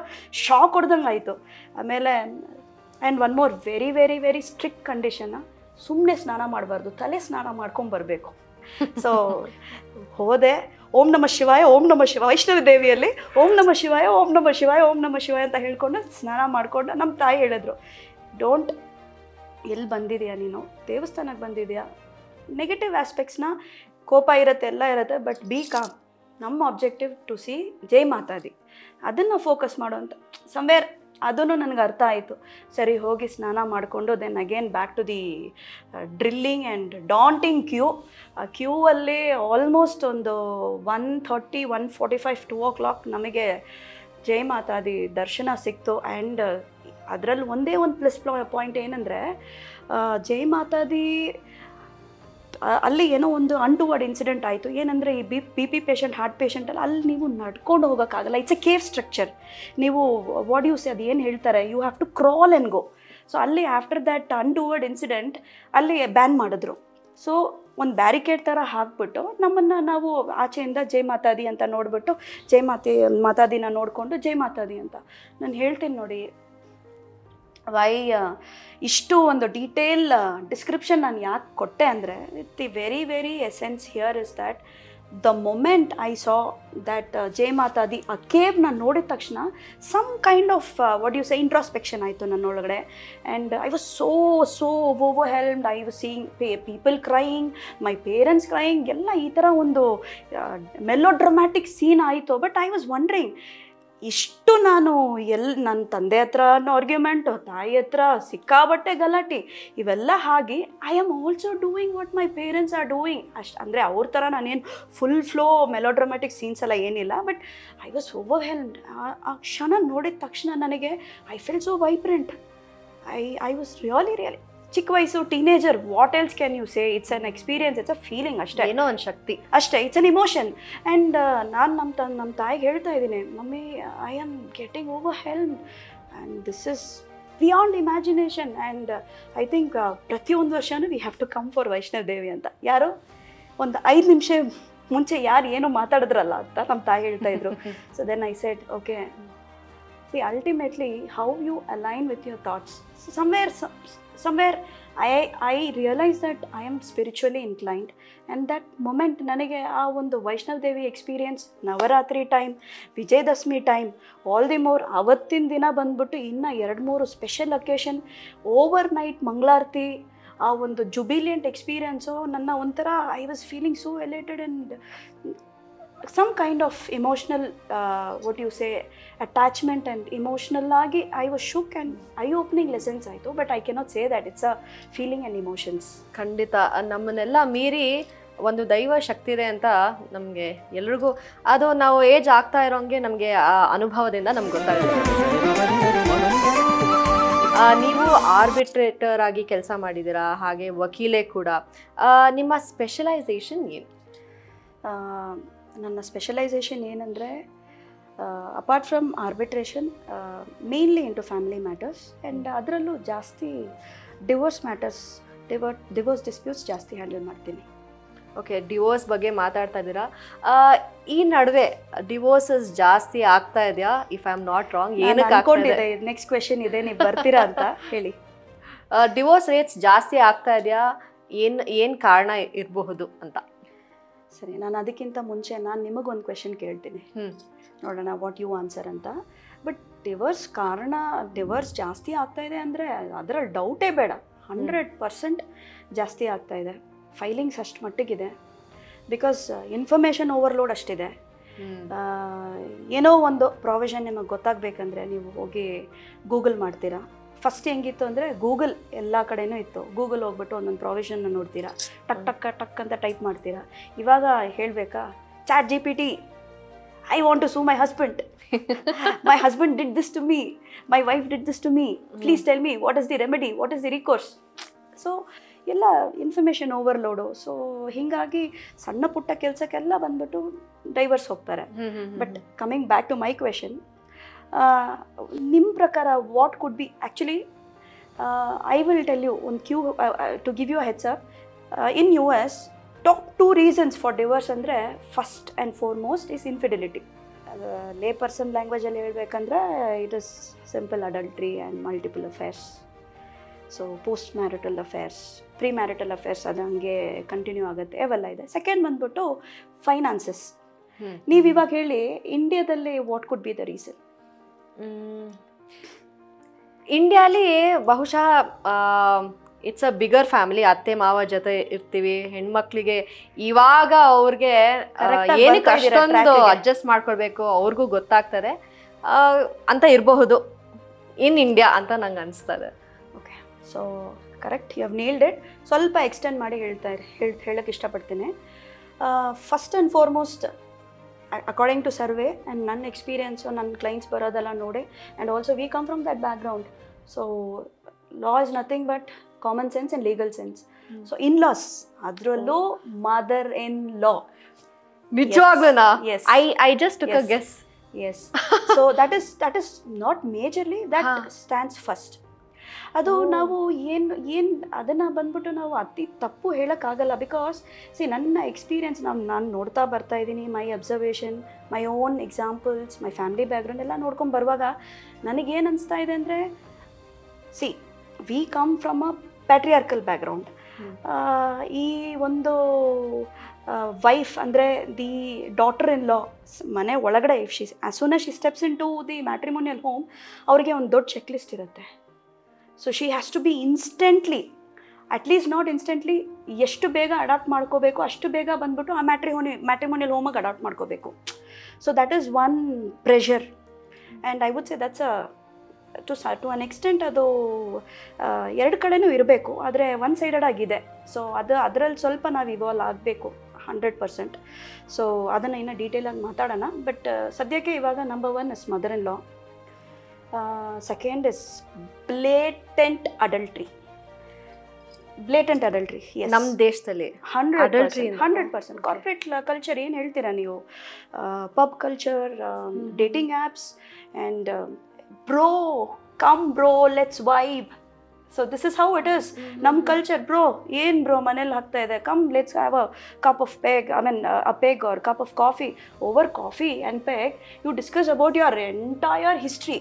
ಶಾಕ್ ಹೊಡೆದಂಗೆ ಆಯಿತು. ಆಮೇಲೆ and one more very very very strict ಕಂಡೀಷನ್ನ, ಸುಮ್ಮನೆ ಸ್ನಾನ ಮಾಡಬಾರ್ದು, ತಲೆ ಸ್ನಾನ ಮಾಡ್ಕೊಂಬರ್ಬೇಕು. ಸೊ ಹೋದೆ. ಓಂ ನಮಃ ಶಿವಾಯ, ಓಂ ನಮಃ ಶಿವಾಯ, ವೈಷ್ಣವಿ ದೇವಿಯಲ್ಲಿ ಓಂ ನಮಃ ಶಿವಾಯ, ಓಂ ನಮಃ ಶಿವಾಯ, ಓಂ ನಮಃ ಶಿವಾಯ ಅಂತ ಹೇಳ್ಕೊಂಡು ಸ್ನಾನ ಮಾಡಿಕೊಂಡು ನಮ್ಮ ತಾಯಿ ಹೇಳಿದ್ರು, ಡೋಂಟ್, ಎಲ್ಲಿ ಬಂದಿದೆಯಾ ನೀನು, ದೇವಸ್ಥಾನಕ್ಕೆ ಬಂದಿದೆಯಾ, ನೆಗೆಟಿವ್ ಆಸ್ಪೆಕ್ಟ್ಸ್ನ, ಕೋಪ ಇರುತ್ತೆ, ಎಲ್ಲ ಇರುತ್ತೆ, ಬಟ್ ಬಿ ಕಾಮ್. ನಮ್ಮ ಆಬ್ಜೆಕ್ಟಿವ್ ಟು ಸಿ ಜೈ ಮಾತಾದಿ, ಅದನ್ನು ಫೋಕಸ್ ಮಾಡೋ ಅಂತ. ಸಮ್ವೇರ್ ಅದನ್ನು ನನಗೆ ಅರ್ಥ ಆಯಿತು. ಸರಿ, ಹೋಗಿ ಸ್ನಾನ ಮಾಡಿಕೊಂಡು then again back to the drilling and daunting queue. ಆ ಕ್ಯೂ ಅಲ್ಲಿ ಆಲ್ಮೋಸ್ಟ್ ಒಂದು 1:30, 1:45, 2 o'clock ನಮಗೆ ಜೈ ಮಾತಾದಿ ದರ್ಶನ ಸಿಕ್ತು. ಆ್ಯಂಡ್ ಅದರಲ್ಲಿ ಒಂದೇ ಒಂದು ಪ್ಲಸ್ ಪಾಯಿಂಟ್ ಏನಂದರೆ, ಜೈ ಮಾತಾದಿ ಅಲ್ಲಿ ಏನೋ ಒಂದು ಅನ್ಟುವರ್ಡ್ ಇನ್ಸಿಡೆಂಟ್ ಆಯಿತು. ಏನಂದರೆ ಈ ಬಿ ಪಿ ಪೇಷಂಟ್, ಹಾರ್ಟ್ ಪೇಷಂಟಲ್ಲಿ ಅಲ್ಲಿ ನೀವು ನಡ್ಕೊಂಡು ಹೋಗೋಕ್ಕಾಗಲ್ಲ. It's a cave structure. ನೀವು ವಾಟ್ ಯು ಸೇ, ಅದು ಏನು ಹೇಳ್ತಾರೆ, you have to crawl and go. So ಅಲ್ಲಿ ಆಫ್ಟರ್ ದ್ಯಾಟ್ ಅನ್ಟುವರ್ಡ್ ಇನ್ಸಿಡೆಂಟ್ ಅಲ್ಲಿ ಬ್ಯಾನ್ ಮಾಡಿದ್ರು. ಸೊ ಒಂದು ಬ್ಯಾರಿಕೇಡ್ ಥರ ಹಾಕ್ಬಿಟ್ಟು ನಮ್ಮನ್ನು ನಾವು ಆಚೆಯಿಂದ ಜೈ ಮಾತಾದಿ ಅಂತ ನೋಡಿಬಿಟ್ಟು ಮಾತಾದಿನ ನೋಡಿಕೊಂಡು ಜೈ ಮಾತಾದಿ ಅಂತ ನಾನು ಹೇಳ್ತೀನಿ ನೋಡಿ. ಇಷ್ಟು ಒಂದು ಡೀಟೇಲ್ ಡಿಸ್ಕ್ರಿಪ್ಷನ್ ನಾನು ಯಾಕೆ ಕೊಟ್ಟೆ ಅಂದರೆ, the very very essence here is that the moment I saw that ಜೈ ಮಾತಾದಿ ಆ ಕೇವ್ನ ನೋಡಿದ ತಕ್ಷಣ some kind of what you say introspection ಆಯಿತು ನನ್ನೊಳಗಡೆ. And I was so overwhelmed. I was seeing people crying, my parents crying, ಎಲ್ಲ ಈ ಥರ ಒಂದು ಮೆಲೋಡ್ರಮ್ಯಾಟಿಕ್ ಸೀನ್ ಆಯಿತು. ಬಟ್ ಐ ವಾಸ್ ವಂಡ್ರಿಂಗ್, ಇಷ್ಟು ನಾನು ನನ್ನ ತಂದೆ ಹತ್ರ ಆರ್ಗ್ಯುಮೆಂಟು, ತಾಯಿ ಹತ್ರ ಸಿಕ್ಕಾಬಟ್ಟೆ ಗಲಾಟೆ, ಇವೆಲ್ಲ ಹಾಗೆ I am also doing what my parents are doing. ಅಂದರೆ ಅವ್ರ ಥರ ನಾನೇನು ಫುಲ್ ಫ್ಲೋ ಮೆಲೋಡ್ರಮ್ಯಾಟಿಕ್ ಸೀನ್ಸ್ ಎಲ್ಲ ಏನಿಲ್ಲ. But I was overwhelmed. ಆ ಕ್ಷಣ ನೋಡಿದ ತಕ್ಷಣ ನನಗೆ I feel so vibrant. I was really ಚಿಕ್ಕ ವಯಸ್ಸು, teenager, what else can you say? It's an experience, it's a feeling ಅಷ್ಟೇ, ಏನೋ ಒಂದು ಶಕ್ತಿ ಅಷ್ಟೇ. It's an emotion. ಆ್ಯಂಡ್ ನಾನು ನಮ್ಮ ತಾಯಿಗೆ ಹೇಳ್ತಾ ಇದ್ದೀನಿ, mummy I am getting overwhelmed and this is beyond imagination. And I think ಪ್ರತಿಯೊಂದು ವರ್ಷವೂ we have to come for Vaishnav Devi ಅಂತ. ಯಾರು ಒಂದು 5 ನಿಮಿಷ ಮುಂಚೆ ಯಾರು ಏನೋ ಮಾತಾಡಿದ್ರಲ್ಲ ಅಂತ ನಮ್ಮ ತಾಯಿ ಹೇಳ್ತಾ ಇದ್ರು. So then I said, okay, see, ultimately how you align with your thoughts. So somewhere I realize that I am spiritually inclined, and that moment ನನಗೆ ಆ ಒಂದು Vaishnav Devi experience, Navratri time, Vijayadashami time, all the more ಅವತ್ತಿನ ದಿನ ಬಂದ್ಬಿಟ್ಟು ಇನ್ನು 2-3 ಸ್ಪೆಷಲ್ ಅಕೇಶನ್, ಓವರ್ ನೈಟ್ ಮಂಗಳಾರತಿ, ಆ ಒಂದು ಜುಬಿಲಿಯಂಟ್ ಎಕ್ಸ್ಪೀರಿಯನ್ಸು ನನ್ನ ಒಂಥರ I was feeling so elated and some kind of emotional what you say attachment, and emotional agi I was shook and eye opening lessons ಆಯಿತು. But I cannot say that it's a feeling and emotions. ಖಂಡಿತ ನಮ್ಮನ್ನೆಲ್ಲ ಮೀರಿ ಒಂದು ದೈವ ಶಕ್ತಿ ಇದೆ ಅಂತ ನಮಗೆ ಎಲ್ರಿಗೂ ಅದು ನಾವು ಏಜ್ ಆಗ್ತಾ ಇರೋಂಗೆ ನಮಗೆ ಆ ಅನುಭವದಿಂದ ನಮ್ಗೆ ಗೊತ್ತಾಗುತ್ತೆ. ನೀವು ಆರ್ಬಿಟ್ರೇಟರ್ ಆಗಿ ಕೆಲಸ ಮಾಡಿದ್ದೀರಾ, ಹಾಗೆ ವಕೀಲೆ ಕೂಡ. ನಿಮ್ಮ ಸ್ಪೆಷಲೈಸೇಷನ್ ಏನು? ನನ್ನ ಸ್ಪೆಷಲೈಸೇಷನ್ ಏನಂದರೆ, apart from arbitration, mainly into family matters. And ಅದರಲ್ಲೂ ಜಾಸ್ತಿ ಡಿವೋರ್ಸ್ ಮ್ಯಾಟರ್ಸ್, ಡಿವೋರ್ಸ್ ಡಿಸ್ಪ್ಯೂಟ್ಸ್ ಜಾಸ್ತಿ ಹ್ಯಾಂಡಲ್ ಮಾಡ್ತೀನಿ. ಓಕೆ, ಡಿವೋರ್ಸ್ ಬಗ್ಗೆ ಮಾತಾಡ್ತಾ ಇದ್ದೀರಾ. ಈ ನಡುವೆ ಡಿವೋರ್ಸಸ್ ಜಾಸ್ತಿ ಆಗ್ತಾ ಇದೆಯಾ? If I am not wrong, ಏನಕ್ಕೆ ಅನ್ಕೊಂಡಿದೆ? ನೆಕ್ಸ್ಟ್ ಕ್ವೆಶನ್ ಇದೆ, ನೀವು ಬರ್ತೀರಾ ಅಂತ ಹೇಳಿ. ಡಿವೋರ್ಸ್ ರೇಟ್ಸ್ ಜಾಸ್ತಿ ಆಗ್ತಾ ಇದೆಯಾ? ಏನು ಕಾರಣ ಇರಬಹುದು ಅಂತ? ಸರಿ, ನಾನು ಅದಕ್ಕಿಂತ ಮುಂಚೆ ನಾನು ನಿಮಗೊಂದು ಕ್ವೆಶನ್ ಕೇಳ್ತೀನಿ, ನೋಡೋಣ ವಾಟ್ ಯು ಆನ್ಸರ್ ಅಂತ. ಬಟ್ ಡಿವೋರ್ಸ್ ಜಾಸ್ತಿ ಆಗ್ತಾ ಇದೆ ಅಂದರೆ ಅದರಲ್ಲಿ ಡೌಟೇ ಬೇಡ, 100% ಜಾಸ್ತಿ ಆಗ್ತಾ ಇದೆ. ಫೈಲಿಂಗ್ಸ್ ಅಷ್ಟು ಮಟ್ಟಿಗಿದೆ, ಬಿಕಾಸ್ ಇನ್ಫಾರ್ಮೇಷನ್ ಓವರ್ಲೋಡ್ ಅಷ್ಟಿದೆ. ಏನೋ ಒಂದು ಪ್ರಾವಿಷನ್ ನಿಮಗೆ ಗೊತ್ತಾಗಬೇಕಂದ್ರೆ ನೀವು ಹೋಗಿ ಗೂಗಲ್ ಮಾಡ್ತೀರಾ. ಫಸ್ಟ್ ಹೆಂಗಿತ್ತು ಅಂದರೆ ಗೂಗಲ್ ಎಲ್ಲ ಕಡೆನೂ ಇತ್ತು. ಗೂಗಲ್ ಹೋಗ್ಬಿಟ್ಟು ಒಂದೊಂದು ಪ್ರಾವಿಷನ್ನ ನೋಡ್ತೀರಾ, ಟಕ್ ಅಂತ ಟೈಪ್ ಮಾಡ್ತೀರಾ. ಇವಾಗ ಹೇಳಬೇಕಾ, chat GPT, I want to sue my husband, my husband did this to me, my wife did this to me, please tell me what is the remedy, what is the recourse. So ಎಲ್ಲ ಇನ್ಫಾರ್ಮೇಷನ್ ಓವರ್ಲೋಡು. ಸೊ ಹೀಗಾಗಿ ಸಣ್ಣ ಪುಟ್ಟ ಕೆಲಸಕ್ಕೆಲ್ಲ ಬಂದ್ಬಿಟ್ಟು ಡೈವರ್ಸ್ ಹೋಗ್ತಾರೆ. But coming back to my question, ನಿಮ್ಮ ಪ್ರಕಾರ what could be actually, I will tell you ಒಂದು to give you heads up. In US top 2 reasons for divorce ಅಂದರೆ, first and foremost is infidelity. Lay person ಲ್ಯಾಂಗ್ವೇಜಲ್ಲಿ ಹೇಳಬೇಕಂದ್ರೆ it is simple adultery and multiple affairs. So post marital affairs, pre marital affairs ಅದು ಹಂಗೆ ಕಂಟಿನ್ಯೂ ಆಗುತ್ತೆ, ಅವೆಲ್ಲ ಇದೆ. ಸೆಕೆಂಡ್ ಬಂದ್ಬಿಟ್ಟು ಫೈನಾನ್ಸಸ್. ನೀವು ಇವಾಗ ಹೇಳಿ, ಇಂಡಿಯಾದಲ್ಲಿ what could be the reason? ಇಂಡಿಯಾಲಿ ಬಹುಶಃ ಇಟ್ಸ್ ಅ ಬಿಗರ್ ಫ್ಯಾಮಿಲಿ. ಅತ್ತೆ ಮಾವ ಜೊತೆ ಇರ್ತೀವಿ. ಹೆಣ್ಮಕ್ಳಿಗೆ ಇವಾಗ ಅವ್ರಿಗೆ ಏನಕ್ಕೆ ಅಷ್ಟೊಂದು ಅಡ್ಜಸ್ಟ್ ಮಾಡ್ಕೊಳ್ಬೇಕು ಅವ್ರಿಗೂ ಗೊತ್ತಾಗ್ತದೆ ಅಂತ ಇರಬಹುದು. ಇನ್ ಇಂಡಿಯಾ ಅಂತ ನಂಗೆ ಅನಿಸ್ತದೆ. Okay, so correct, you have nailed it. ಸ್ವಲ್ಪ ಎಕ್ಸ್ಟೆಂಡ್ ಮಾಡಿ ಹೇಳಕ್ಕೆ ಇಷ್ಟಪಡ್ತೀನಿ. First and foremost according to survey and ನನ್ನ ಎಕ್ಸ್ಪೀರಿಯನ್ಸು, ನನ್ನ ಕ್ಲೈಂಟ್ಸ್ ಬರೋದೆಲ್ಲ ನೋಡಿ, and also we come from that background. So law is nothing but common sense and legal sense. So in laws, ಅದರಲ್ಲೂ ಮದರ್ ಇನ್ ಲಾ. ನಿಜವಾಗ್ಲೂನಾ? Yes. I just took a guess. Yes. So that is not majorly, that stands first. ಅದು ನಾವು ಏನು ಅದನ್ನು ಬಂದ್ಬಿಟ್ಟು ನಾವು ಅತಿ ತಪ್ಪು ಹೇಳೋಕ್ಕಾಗಲ್ಲ. ಬಿಕಾಸ್ ನನ್ನ ಎಕ್ಸ್ಪೀರಿಯನ್ಸ್ ನಾನು ನೋಡ್ತಾ ಬರ್ತಾ ಇದ್ದೀನಿ, my observation, my own examples, my family background ಎಲ್ಲ ನೋಡ್ಕೊಂಡು ಬರುವಾಗ ನನಗೇನು ಅನಿಸ್ತಾ ಇದೆ ಅಂದರೆ, we come from a patriarchal background. ಈ ಒಂದು ವೈಫ್ ಅಂದರೆ ದಿ ಡಾಟರ್ ಇನ್ ಲಾ ಮನೆ ಒಳಗಡೆ as soon as she steps in to the matrimonial home, ಅವ್ರಿಗೆ ಒಂದು ದೊಡ್ಡ ಚೆಕ್ ಲಿಸ್ಟ್ ಇರುತ್ತೆ. So she has to be instantly, at least not instantly, ಎಷ್ಟು ಬೇಗ ಅಡಾಪ್ಟ್ ಮಾಡ್ಕೋಬೇಕು ಅಷ್ಟು ಬೇಗ ಬಂದ್ಬಿಟ್ಟು ಆ ಮ್ಯಾಟ್ರಿಮೋನಿಯಲ್ ಹೋಮಾಗಿ ಅಡಾಪ್ಟ್ ಮಾಡ್ಕೋಬೇಕು. So that is one pressure, and I would say that's to an extent ಅದು ಎರಡು ಕಡೆನೂ ಇರಬೇಕು, ಆದರೆ ಒನ್ ಸೈಡೆಡ್ ಆಗಿದೆ. ಸೊ ಅದರಲ್ಲಿ ಸ್ವಲ್ಪ ನಾವು ಇವಾಲ್ವ್ ಆಗಬೇಕು 100%. ಸೊ ಅದನ್ನು ಇನ್ನೂ ಡೀಟೇಲಾಗಿ ಮಾತಾಡೋಣ. ಬಟ್ ಸದ್ಯಕ್ಕೆ ಇವಾಗ number 1 is mother in law, second is blatant adultery. ನಮ್ಮ ದೇಶದಲ್ಲಿ 100%. ಕಾರ್ಪೊರೇಟ್ ಕಲ್ಚರ್ ಏನು ಹೇಳ್ತೀರಾ ನೀವು? Pub culture, dating apps, and bro, come bro, let's vibe. So this is how it is. ನಮ್ಮ ಕಲ್ಚರ್, ಬ್ರೋ ಏನು ಬ್ರೋ ಮನೇಲಿ ಆಗ್ತಾ ಇದೆ, come let's have a cup of peg, a peg or cup of coffee. Over coffee and peg you discuss about your entire history.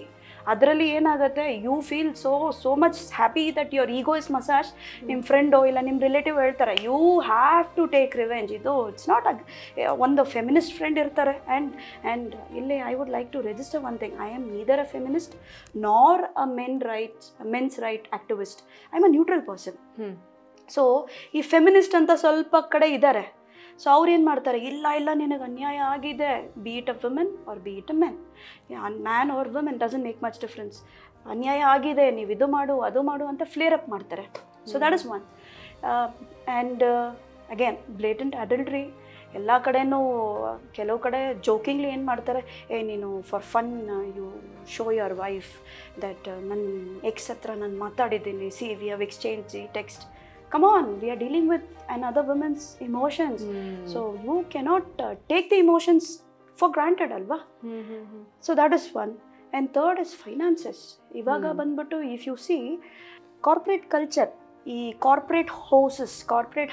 ಅದರಲ್ಲಿ ಏನಾಗುತ್ತೆ, you feel so much happy that your ego is massage. ನಿಮ್ಮ ಫ್ರೆಂಡೋ ಇಲ್ಲ ನಿಮ್ಮ ರಿಲೇಟಿವ್ ಹೇಳ್ತಾರೆ, you have to take revenge. ಇದು ಇಟ್ಸ್ ನಾಟ್ ಒಂದು ಫೆಮಿನಿಸ್ಟ್ ಫ್ರೆಂಡ್ ಇರ್ತಾರೆ. ಆ್ಯಂಡ್ ಇಲ್ಲಿ I would like to register one thing, I am neither a feminist nor a men's right activist. I am a neutral person. So ಈ ಫೆಮಿನಿಸ್ಟ್ ಅಂತ ಸ್ವಲ್ಪ ಕಡೆ ಇದ್ದಾರೆ. ಸೊ ಅವ್ರು ಏನು ಮಾಡ್ತಾರೆ, ಇಲ್ಲ ನಿನಗೆ ಅನ್ಯಾಯ ಆಗಿದೆ, be it a women or be it a man, man or women doesn't make much difference. ಅನ್ಯಾಯ ಆಗಿದೆ, ನೀವು ಇದು ಮಾಡು ಅದು ಮಾಡು ಅಂತ ಫ್ಲೇರ್ ಅಪ್ ಮಾಡ್ತಾರೆ. So that is one. And again blatant adultery ಎಲ್ಲ ಕಡೆನೂ. ಕೆಲವು ಕಡೆ ಜೋಕಿಂಗ್ಲಿ ಏನು ಮಾಡ್ತಾರೆ, ನೀನು for fun you show your wife that ನನ್ನ ಎಕ್ಸ್ ಹತ್ರ ನಾನು ಮಾತಾಡಿದ್ದೀನಿ, see we have exchange the text. Come on, we are dealing with another woman's emotions. So you cannot take the emotions for granted, alva? So that is one. And third is finances. Ivaga bandbittu, if you see corporate culture, corporate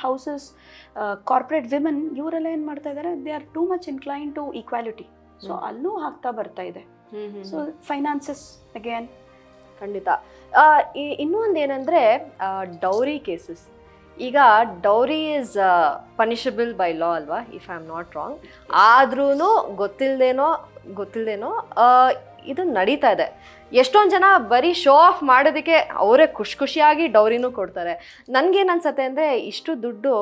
houses, corporate women, ಇವರೆಲ್ಲ ಏನು ಮಾಡ್ತಾ ಇದ್ದಾರೆ, they are too much inclined to equality. So ಅಲ್ಲೂ ಆಗ್ತಾ ಬರ್ತಾ ಇದೆ. So finances again. ಖಂಡಿತ. ಇನ್ನೂ ಒಂದು ಏನಂದರೆ ಡೌರಿ ಕೇಸಸ್. ಈಗ dowry is punishable by law ಅಲ್ವಾ, if I am not wrong. ಆದ್ರೂ ಗೊತ್ತಿಲ್ಲದೇನೋ ಇದು ನಡೀತಾ ಇದೆ. ಎಷ್ಟೊಂದು ಜನ ಬರೀ ಶೋ ಆಫ್ ಮಾಡೋದಕ್ಕೆ ಅವರೇ ಖುಷಿಯಾಗಿ ಡೌರಿನೂ ಕೊಡ್ತಾರೆ. ನನಗೇನು ಅನ್ಸುತ್ತೆ ಅಂದರೆ, ಇಷ್ಟು ದುಡ್ಡು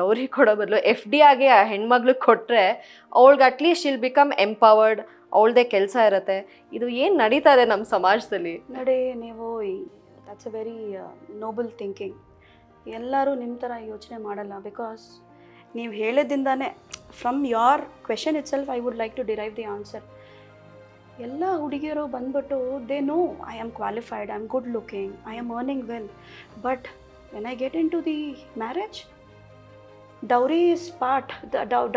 ಡೌರಿ ಕೊಡೋ ಬದಲು FD ಆಗಿ ಆ ಹೆಣ್ಮಗ್ಳಿಗೆ ಕೊಟ್ಟರೆ ಅವಳಿಗೆ ಅಟ್ಲೀಸ್ಟ್ ಶಿಲ್ ಬಿಕಮ್ ಎಂಪವರ್ಡ್, ಅವಳದೇ ಕೆಲಸ ಇರುತ್ತೆ. ಇದು ಏನು ನಡೀತಾ ಇದೆ ನಮ್ಮ ಸಮಾಜದಲ್ಲಿ ನೋಡಿ ನೀವು, that's a very noble thinking. ಎಲ್ಲರೂ ನಿಮ್ಮ ಥರ ಯೋಚನೆ ಮಾಡಲ್ಲ. ಬಿಕಾಸ್ ನೀವು ಹೇಳಿದಿಂದಾನೆ, from your question itself I would like to derive the answer. ಎಲ್ಲ ಹುಡುಗಿಯರು ಬಂದ್ಬಿಟ್ಟು they know I am qualified, I am good looking, I am earning well, but when I get in to the marriage, dowry is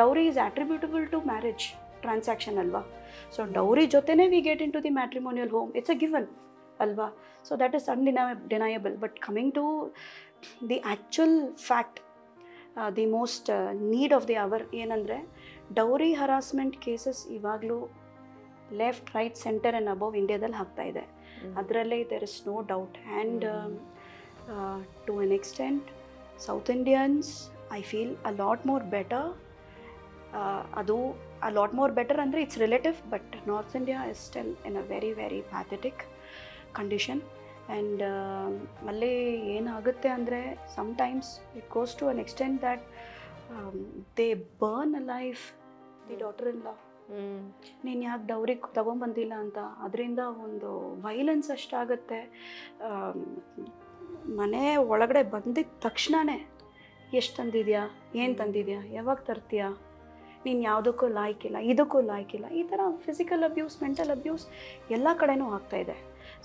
dowry is attributable to marriage transaction ಅಲ್ವಾ. ಸೊ ಡೌರಿ ಜೊತೆನೇ we get in to the matrimonial home, it's a given ಅಲ್ವಾ. So that is undeniable. But coming to the actual fact, the most need of the hour ಏನಂದರೆ, ಡೌರಿ ಹರಾಸ್ಮೆಂಟ್ ಕೇಸಸ್ ಇವಾಗಲೂ left, right, centre and above ಇಂಡಿಯಾದಲ್ಲಿ ಆಗ್ತಾ ಇದೆ. ಅದರಲ್ಲೇ there is no doubt. And to an extent South Indians I feel a lot more better. ಅದು a lot more better ಅಂದರೆ it's relative, but North India is still in a very very pathetic condition. And ಅಲ್ಲಿ ಏನಾಗುತ್ತೆ ಅಂದರೆ, sometimes it goes to an extent that they burn a life the daughter in law. ನೀನು ಯಾಕೆ ಡೌರಿ ತೊಗೊಂಬಂದಿಲ್ಲ ಅಂತ. ಅದರಿಂದ ಒಂದು ವೈಲೆನ್ಸ್ ಅಷ್ಟಾಗುತ್ತೆ. ಮನೆ ಒಳಗಡೆ ಬಂದಿದ್ದ ತಕ್ಷಣವೇ ಎಷ್ಟು ತಂದಿದ್ಯಾ, ಏನು ತಂದಿದ್ಯಾ, ಯಾವಾಗ ತರ್ತೀಯಾ, ನೀನು ಯಾವುದಕ್ಕೂ ಲಾಯ್ಕಿಲ್ಲ, ಇದಕ್ಕೂ ಲಾಯ್ಕಿಲ್ಲ, ಈ ಥರ ಫಿಸಿಕಲ್ ಅಬ್ಯೂಸ್, ಮೆಂಟಲ್ ಅಬ್ಯೂಸ್ ಎಲ್ಲ ಕಡೆನೂ ಆಗ್ತಾಯಿದೆ.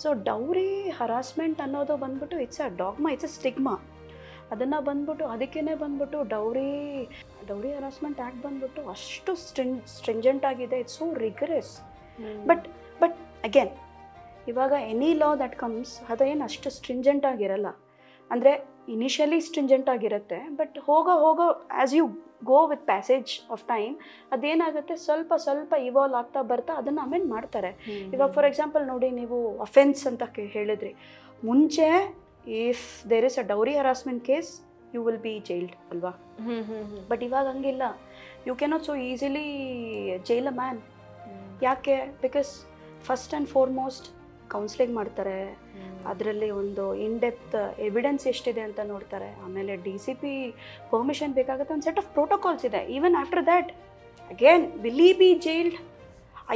ಸೊ ಡೌರಿ ಹರಾಸ್ಮೆಂಟ್ ಅನ್ನೋದು ಬಂದ್ಬಿಟ್ಟು it's a dogma, it's a stigma. ಅದನ್ನು ಬಂದ್ಬಿಟ್ಟು ಅದಕ್ಕೇ ಬಂದ್ಬಿಟ್ಟು ಡೌರಿ ಹರಾಸ್ಮೆಂಟ್ ಆ್ಯಕ್ಟ್ ಬಂದ್ಬಿಟ್ಟು ಅಷ್ಟು ಸ್ಟ್ರಿಂಜೆಂಟ್ ಆಗಿದೆ. It's so rigorous. But again ಇವಾಗ ಎನಿ ಲಾ ದಟ್ ಕಮ್ಸ್ ಅದೇನು ಅಷ್ಟು ಸ್ಟ್ರಿಂಜೆಂಟ್ ಆಗಿರಲ್ಲ. ಅಂದರೆ ಇನಿಷಿಯಲಿ ಸ್ಟ್ರಿಂಜೆಂಟ್ ಆಗಿರುತ್ತೆ, ಬಟ್ ಹೋಗೋ as you go with passage of time ಅದೇನಾಗುತ್ತೆ ಸ್ವಲ್ಪ ಇವಾಲ್ವ್ ಆಗ್ತಾ ಬರ್ತಾ ಅದನ್ನು ಅಮೆಂಡ್ ಮಾಡ್ತಾರೆ. ಇವಾಗ ಫಾರ್ ಎಕ್ಸಾಂಪಲ್ ನೋಡಿ, ನೀವು ಅಫೆನ್ಸ್ ಅಂತ ಹೇಳಿದ್ರಿ. ಮುಂಚೆ if there is a dowry harassment case you will be jailed ಅಲ್ವಾ. ಬಟ್ ಇವಾಗ ಹಂಗಿಲ್ಲ. You cannot so easily jail a man. ಯಾಕೆ? Because first and foremost counselling ಮಾಡ್ತಾರೆ. ಅದರಲ್ಲಿ ಒಂದು ಇನ್ಡೆಪ್ತ್ ಎವಿಡೆನ್ಸ್ ಎಷ್ಟಿದೆ ಅಂತ ನೋಡ್ತಾರೆ. ಆಮೇಲೆ DCP ಪರ್ಮಿಷನ್ ಬೇಕಾಗುತ್ತೆ. ಒಂದು ಸೆಟ್ ಆಫ್ ಪ್ರೋಟೋಕಾಲ್ಸ್ ಇದೆ. Even after that again will he be jailed.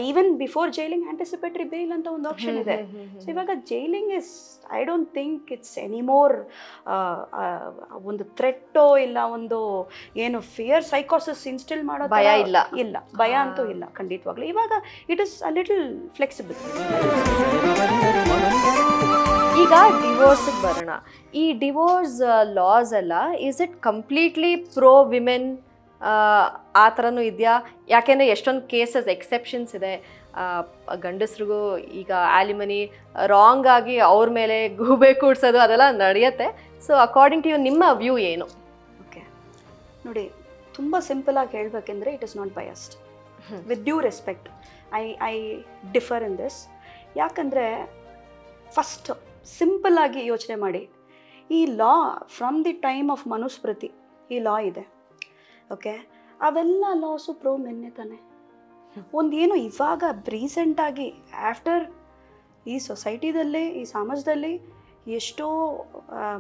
Even before jailing anticipatory bail ಅಂತ ಒಂದು ಆಪ್ಷನ್ ಇದೆ. ಸೊ ಇವಾಗ jailing is I don't think it's anymore ಒಂದು ಥ್ರೆಟ್ಟೋ ಇಲ್ಲ ಒಂದು ಏನು ಫಿಯರ್ ಸೈಕೋಸಿಸ್ ಇನ್ಸ್ಟಿಲ್ ಮಾಡೋ ಭಯ ಇಲ್ಲ ಭಯ ಅಂತೂ ಇಲ್ಲ ಖಂಡಿತವಾಗ್ಲೂ. ಇವಾಗ it is a little flexible. ಈಗ ಡಿವೋರ್ಸ್ಗೆ ಬರೋಣ. ಈ ಡಿವೋರ್ಸ್ ಲಾಸ್ ಎಲ್ಲ is it completely pro women ಆ ಥರನೂ ಇದೆಯಾ? ಯಾಕೆಂದರೆ ಎಷ್ಟೊಂದು ಕೇಸಸ್ ಎಕ್ಸೆಪ್ಷನ್ಸ್ ಇದೆ. ಗಂಡಸ್ರಿಗೂ ಈಗ ಆಲಿಮನಿ ರಾಂಗ್ ಆಗಿ ಅವ್ರ ಮೇಲೆ ಗೂಬೆ ಕೂಡ್ಸೋದು ಅದೆಲ್ಲ ನಡೆಯುತ್ತೆ. ಸೊ ಅಕಾರ್ಡಿಂಗ್ ಟು ಯು ನಿಮ್ಮ ವ್ಯೂ ಏನು? ಓಕೆ ನೋಡಿ, ತುಂಬ ಸಿಂಪಲಾಗಿ ಹೇಳಬೇಕೆಂದ್ರೆ it is not biased. With due respect I differ in this. ಯಾಕಂದರೆ ಫಸ್ಟ್ ಸಿಂಪಲ್ಲಾಗಿ ಯೋಚನೆ ಮಾಡಿ. ಈ law from the time of Manusmriti ಈ ಲಾ ಇದೆ. ಓಕೆ, ಅವೆಲ್ಲ ಲಾಸು ಪ್ರೋ ಮೆನ್ನೆ ತಾನೆ. ಒಂದೇನು ಇವಾಗ ರೀಸೆಂಟಾಗಿ ಆಫ್ಟರ್ ಈ ಸೊಸೈಟಿದಲ್ಲಿ ಈ ಸಮಾಜದಲ್ಲಿ ಎಷ್ಟೋ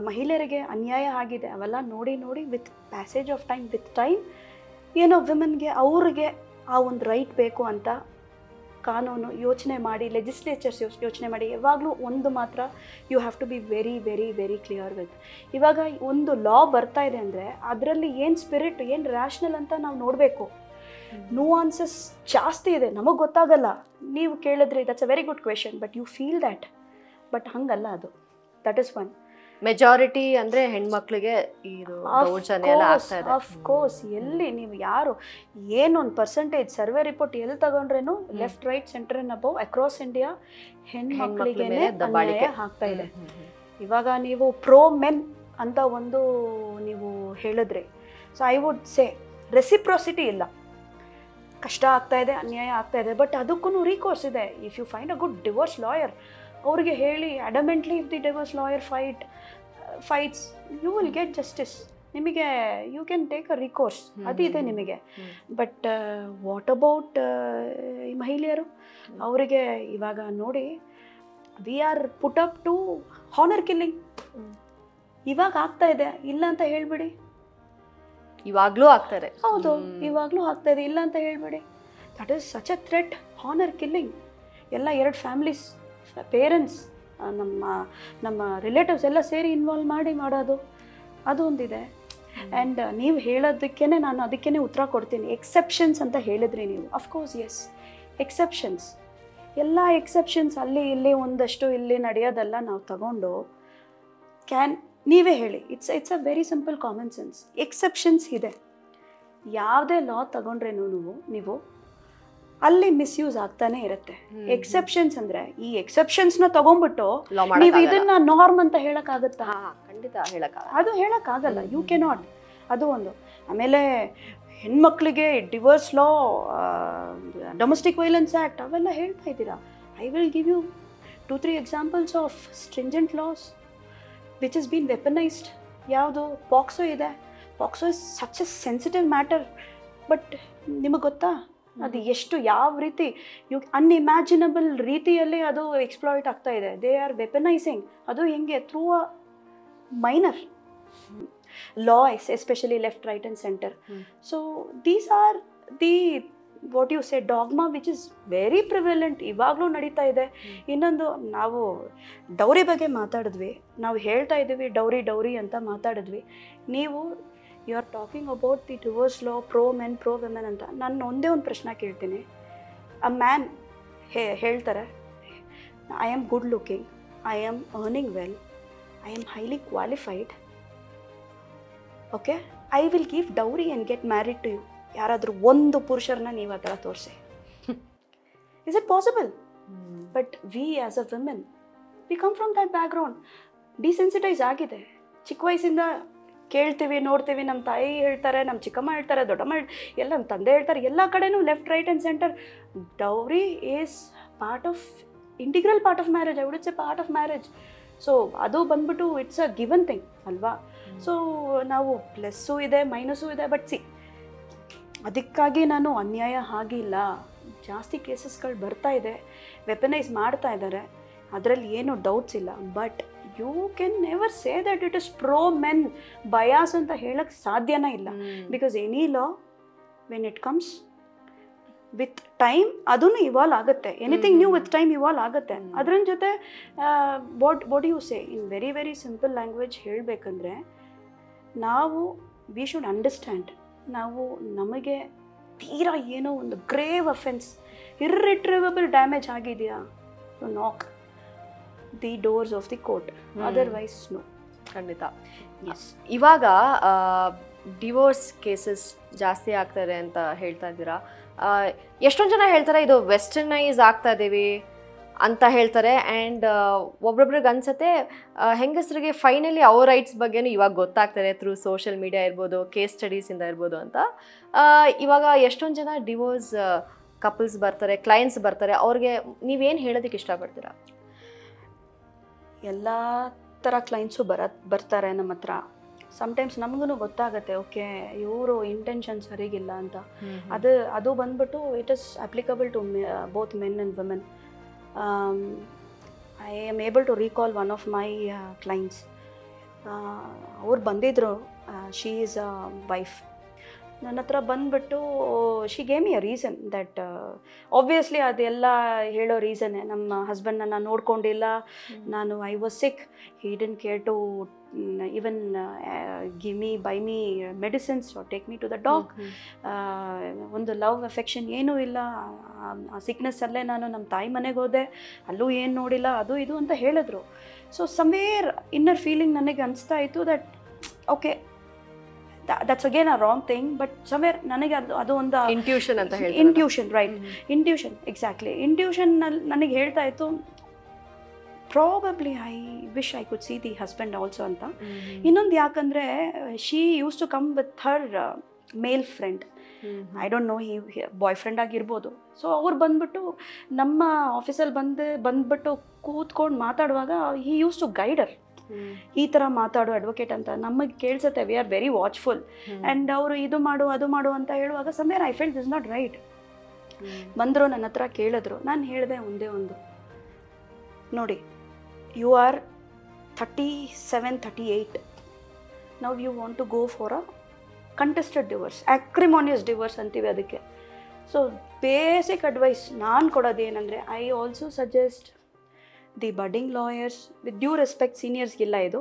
ಮಹಿಳೆಯರಿಗೆ ಅನ್ಯಾಯ ಆಗಿದೆ. ಅವೆಲ್ಲ ನೋಡಿ with passage of time with time ಏನೋ ವಿಮೆನ್ಗೆ ಅವ್ರಿಗೆ ಆ ಒಂದು ರೈಟ್ ಬೇಕು ಅಂತ ಕಾನೂನು ಯೋಚನೆ ಮಾಡಿ, ಲೆಜಿಸ್ಲೇಚರ್ಸ್ ಯೋಚನೆ ಮಾಡಿ. ಯಾವಾಗಲೂ ಒಂದು ಮಾತ್ರ you have to be very very very clear with. ಇವಾಗ ಒಂದು ಲಾ ಬರ್ತಾ ಇದೆ ಅಂದರೆ ಅದರಲ್ಲಿ ಏನು ಸ್ಪಿರಿಟ್, ಏನು ರ್ಯಾಷನಲ್ ಅಂತ ನಾವು ನೋಡಬೇಕು. ನುವಾನ್ಸಸ್ ಜಾಸ್ತಿ ಇದೆ, ನಮಗೆ ಗೊತ್ತಾಗಲ್ಲ. ನೀವು ಕೇಳಿದ್ರಿ, that's a very good question, but you feel that. But ಹಂಗಲ್ಲ ಅದು. That is one. ಮೆಜಾರಿಟಿ ಅಂದರೆ ಹೆಣ್ಮಕ್ಳಿಗೆ ಇದು ದೌರ್ಜನ್ಯ ಎಲ್ಲ ಆಗ್ತಾ ಇದೆ. Of course. ಎಲ್ಲಿ ನೀವು ಯಾರು ಏನೊಂದು ಪರ್ಸೆಂಟೇಜ್ ಸರ್ವೆ ರಿಪೋರ್ಟ್ ಎಲ್ಲಿ ತಗೊಂಡ್ರೇನು left right centre and above across India ಹೆಣ್ಮಕ್ಳಿಗೆ ಅನ್ಯಾಯ ಆಗ್ತಾ ಇದೆ. ಇವಾಗ ನೀವು ಪ್ರೋ ಮೆನ್ ಅಂತ ಒಂದು ನೀವು ಹೇಳಿದ್ರಿ. ಸೊ ಐ ವುಡ್ ಸೇ ರೆಸಿಪ್ರೋಸಿಟಿ ಇಲ್ಲ. ಕಷ್ಟ ಆಗ್ತಾ ಇದೆ, ಅನ್ಯಾಯ ಆಗ್ತಾ ಇದೆ, ಬಟ್ ಅದಕ್ಕೂ ರೀಕೋರ್ಸ್ ಇದೆ. If you find a good divorce lawyer, ಅವ್ರಿಗೆ ಹೇಳಿ adamantly if the divorce lawyer fights you will get justice. ನಿಮಗೆ you can take a recourse, ಅದಿದೆ ನಿಮಗೆ. ಬಟ್ ವಾಟ್ ಅಬೌಟ್ ಈ ಮಹಿಳೆಯರು? ಅವರಿಗೆ ಇವಾಗ ನೋಡಿ, we are put up to honour killing. ಇವಾಗ ಆಗ್ತಾ ಇದೆ, ಇಲ್ಲ ಅಂತ ಹೇಳ್ಬಿಡಿ. ಇವಾಗಲೂ ಆಗ್ತಾರೆ. ಹೌದು, ಇವಾಗಲೂ ಆಗ್ತಾ ಇದೆ, ಇಲ್ಲ ಅಂತ ಹೇಳ್ಬಿಡಿ. That is such a threat, honour killing. ಎಲ್ಲ ಎರಡು ಫ್ಯಾಮಿಲೀಸ್, ಪೇರೆಂಟ್ಸ್, ನಮ್ಮ ರಿಲೇಟಿವ್ಸ್ ಎಲ್ಲ ಸೇರಿ ಇನ್ವಾಲ್ವ್ ಮಾಡೋದು, ಅದು ಒಂದಿದೆ. ಆ್ಯಂಡ್ ನೀವು ಹೇಳೋದಕ್ಕೇ ನಾನು ಅದಕ್ಕೇ ಉತ್ತರ ಕೊಡ್ತೀನಿ. ಎಕ್ಸೆಪ್ಷನ್ಸ್ ಅಂತ ಹೇಳಿದ್ರಿ ನೀವು. Of course S, exceptions. ಎಲ್ಲ ಎಕ್ಸೆಪ್ಷನ್ಸ್ ಅಲ್ಲಿ ಇಲ್ಲಿ ಒಂದಷ್ಟು ಇಲ್ಲಿ ನಡೆಯೋದೆಲ್ಲ ನಾವು ತಗೊಂಡು ನೀವೇ ಹೇಳಿ. It's a very simple common sense. Exceptions ಇದೆ. ಯಾವುದೇ ಲಾ ತಗೊಂಡ್ರೇನು ನೀವು ಅಲ್ಲಿ ಮಿಸ್ಯೂಸ್ ಆಗ್ತಾನೆ ಇರುತ್ತೆ. ಎಕ್ಸೆಪ್ಷನ್ಸ್ ಅಂದರೆ ಈ ಎಕ್ಸೆಪ್ಷನ್ಸ್ನ ತಗೊಂಡ್ಬಿಟ್ಟು ನೀವು ಇದನ್ನ ನಾರ್ಮ್ ಅಂತ ಹೇಳೋಕ್ಕಾಗತ್ತಾ? ಖಂಡಿತ ಹೇಳೋಕ್ಕಾಗಲ್ಲ. ಅದು ಹೇಳೋಕ್ಕಾಗಲ್ಲ. You cannot. ಅದು ಒಂದು. ಆಮೇಲೆ ಹೆಣ್ಮಕ್ಳಿಗೆ divorce law, domestic violence act ಅವೆಲ್ಲ ಹೇಳ್ತಾ ಇದ್ದೀರಾ. I will give you 2-3 examples of stringent laws which is been weaponised. ಯಾವುದು? ಪಾಕ್ಸೋ ಇದೆ. POCSO is such a sensitive matter. But ನಿಮಗೆ ಗೊತ್ತಾ ಅದು ಎಷ್ಟು ಯಾವ ರೀತಿ ಅನ್ಇಮ್ಯಾಜಿನಬಲ್ ರೀತಿಯಲ್ಲಿ ಅದು ಎಕ್ಸ್ಪ್ಲಾಯ್ಟ್ ಆಗ್ತಾ ಇದೆ. They are weaponising. ಅದು ಹೆಂಗೆ? Through a minor law, especially left right and centre. So these are the what you say dogma which is very prevalent, ಇವಾಗಲೂ ನಡೀತಾ ಇದೆ. ಇನ್ನೊಂದು, ನಾವು ಡೌರಿ ಬಗ್ಗೆ ಮಾತಾಡಿದ್ವಿ, ನಾವು ಹೇಳ್ತಾ ಇದ್ದೀವಿ ಡೌರಿ ಅಂತ ಮಾತಾಡಿದ್ವಿ. ನೀವು you are talking about the divorce law, pro men pro women ಅಂತ. ನಾನು ಒಂದೇ ಒಂದು ಪ್ರಶ್ನೆ ಕೇಳ್ತೀನಿ. ಅ ಮ್ಯಾನ್ ಹೇಳ್ತಾರೆ, I am good looking, I am earning well, I am highly qualified, okay, I will give dowry and get married to you. ಯಾರಾದರೂ ಒಂದು ಪುರುಷರನ್ನ ನೀವು ಆ ಥರ ತೋರಿಸಿ. Is it possible? But we as a women, we come from that background. Desensitise ಆಗಿದೆ. ಚಿಕ್ಕ ವಯಸ್ಸಿಂದ ಕೇಳ್ತೀವಿ, ನೋಡ್ತೀವಿ, ನಮ್ಮ ತಾಯಿ ಹೇಳ್ತಾರೆ, ನಮ್ಮ ಚಿಕ್ಕಮ್ಮ ಹೇಳ್ತಾರೆ, ದೊಡ್ಡಮ್ಮ ಎಲ್ಲ ನಮ್ಮ ತಂದೆ ಹೇಳ್ತಾರೆ, ಎಲ್ಲ ಕಡೆನೂ left right and centre dowry is part of integral part of marriage. I would it's A part of marriage. So ಅದು ಬಂದ್ಬಿಟ್ಟು ಇಟ್ಸ್ ಅ ಗಿವನ್ ಥಿಂಗ್ ಅಲ್ವಾ? ಸೊ ನಾವು ಪ್ಲಸ್ಸು ಇದೆ, ಮೈನಸ್ಸು ಇದೆ. ಬಟ್ ಸಿ, ಅದಕ್ಕಾಗಿ ನಾನು ಅನ್ಯಾಯ ಆಗಿಲ್ಲ. ಜಾಸ್ತಿ ಕೇಸಸ್ಗಳು ಬರ್ತಾ ಇದೆ, ವೆಪನೈಸ್ ಮಾಡ್ತಾ ಇದ್ದಾರೆ, ಅದರಲ್ಲಿ ಏನೂ ಡೌಟ್ಸ್ ಇಲ್ಲ. But you can never say that it is pro men bias ಅಂತ ಹೇಳಕ್ಕೆ ಸಾಧ್ಯನೇ ಇಲ್ಲ. Because any law when it comes with time ಅದೂ ಇವಾಲ್ವ್ ಆಗುತ್ತೆ. Anything new with time evolve ಆಗುತ್ತೆ. ಅದ್ರ ಜೊತೆ what you say in very very simple language ಹೇಳಬೇಕಂದ್ರೆ, ನಾವು ವಿ ಶುಡ್ ಅಂಡರ್ಸ್ಟ್ಯಾಂಡ್, ನಾವು ನಮಗೆ ತೀರಾ ಏನೋ ಒಂದು ಗ್ರೇವ್ ಅಫೆನ್ಸ್, ಇರ್ರಿಟ್ರಿವಬಲ್ ಡ್ಯಾಮೇಜ್ ಆಗಿದೆಯಾ, to knock the doors of the court, otherwise no. ಖಂಡಿತ. ಎಸ್. ಇವಾಗ ಡಿವೋರ್ಸ್ ಕೇಸಸ್ ಜಾಸ್ತಿ ಆಗ್ತಾರೆ ಅಂತ ಹೇಳ್ತಾ ಇದ್ದೀರಾ. ಎಷ್ಟೊಂದು ಜನ ಹೇಳ್ತಾರೆ ಇದು ವೆಸ್ಟರ್ನೈಸ್ ಆಗ್ತಾ ಇದ್ದೀವಿ ಅಂತ ಹೇಳ್ತಾರೆ. ಆ್ಯಂಡ್ ಒಬ್ರೊಬ್ರಿಗೆ ಅನ್ಸತ್ತೆ ಹೆಂಗಸರಿಗೆ ಫೈನಲಿ ಅವ್ರ ರೈಟ್ಸ್ ಬಗ್ಗೆನೂ ಇವಾಗ ಗೊತ್ತಾಗ್ತಾರೆ ಥ್ರೂ ಸೋಷಿಯಲ್ ಮೀಡಿಯಾ ಇರ್ಬೋದು, ಕೇಸ್ ಸ್ಟಡೀಸಿಂದ ಇರ್ಬೋದು ಅಂತ. ಇವಾಗ ಎಷ್ಟೊಂದು ಜನ ಡಿವೋರ್ಸ್ ಕಪಲ್ಸ್ ಬರ್ತಾರೆ, ಕ್ಲೈಂಟ್ಸ್ ಬರ್ತಾರೆ, ಅವ್ರಿಗೆ ನೀವೇನು ಹೇಳೋದಕ್ಕೆ ಇಷ್ಟಪಡ್ತೀರಾ? ಎಲ್ಲ ಥರ ಕ್ಲೈಂಟ್ಸು ಬರ್ತಾರೆ ನಮ್ಮ ಹತ್ರ. ಸಮ್ಟೈಮ್ಸ್ ನಮಗೂ ಗೊತ್ತಾಗುತ್ತೆ, ಓಕೆ ಇವರು ಇಂಟೆನ್ಷನ್ ಸರಿಗಿಲ್ಲ ಅಂತ. ಅದು ಬಂದ್ಬಿಟ್ಟು it is applicable to both men and women. I am able to recall one of my clients. ಅವ್ರು ಬಂದಿದ್ದರು, ಶೀ ಈಸ್ ಅ ವೈಫ್. ನನ್ನ ಹತ್ರ ಬಂದುಬಿಟ್ಟು she gave me a reason that obviously ಅದೆಲ್ಲ ಹೇಳೋ ರೀಸನ್ನೇ, ನಮ್ಮ ಹಸ್ಬೆಂಡನ್ನ ನೋಡ್ಕೊಂಡಿಲ್ಲ, ನಾನು I was sick, he didn't care to even give me buy me medicines or take me to the doc. ಒಂದು ಲವ್ ಅಫೆಕ್ಷನ್ ಏನೂ ಇಲ್ಲ. ಆ ಸಿಕ್ನೆಸ್ಸಲ್ಲೇ ನಾನು ನಮ್ಮ ತಾಯಿ ಮನೆಗೆ ಹೋದೆ, ಅಲ್ಲೂ ಏನು ನೋಡಿಲ್ಲ, ಅದು ಇದು ಅಂತ ಹೇಳಿದ್ರು. ಸೊ ಸಮ್ವೇರ್ ಇನ್ನರ್ ಫೀಲಿಂಗ್ ನನಗೆ ಅನಿಸ್ತಾ ಇತ್ತು that okay, that's again a wrong thing, but somewhere ನನಗೆ ಅದು ಒಂದು ಇಂಟ್ಯೂಷನ್ ಅಂತ ಹೇಳ್ತಾರೆ. Intuition, right, intuition, exactly. Intuition ನನಗೆ ಹೇಳ್ತಾ ಇತ್ತು probably I wish I could see the husband also ಅಂತ. ಇನ್ನೊಂದು ಯಾಕಂದರೆ she use to come with her male friend, I don't know, boy friend ಆಗಿರ್ಬೋದು. ಸೊ ಅವ್ರು ಬಂದ್ಬಿಟ್ಟು ನಮ್ಮ ಆಫೀಸಲ್ಲಿ ಬಂದ್ಬಿಟ್ಟು ಕೂತ್ಕೊಂಡು ಮಾತಾಡುವಾಗ ಹಿ ಯೂಸ್ ಟು ಗೈಡರ್, ಈ ಥರ ಮಾತಾಡು ಅಡ್ವೊಕೇಟ್ ಅಂತ ನಮಗೆ ಕೇಳಿಸುತ್ತೆ. We are very watchful. And ಅವರು ಇದು ಮಾಡು ಅದು ಮಾಡು ಅಂತ ಹೇಳುವಾಗ somewhere I felt this not right. ಬಂದರು, ನನ್ನ ಹತ್ರ ಕೇಳಿದ್ರು. ನಾನು ಹೇಳಿದೆ ಒಂದೇ ಒಂದು, ನೋಡಿ, you are 37, 38, now you want to go for a contested divorce, acrimonious divorce ಅಂತೀವಿ ಅದಕ್ಕೆ. ಸೊ ಬೇಸಿಕ್ ಅಡ್ವೈಸ್ ನಾನು ಕೊಡೋದೇನೆಂದರೆ, I also suggest the budding lawyers, with due respect ಸೀನಿಯರ್ಸ್ಗಿಲ್ಲ ಇದು,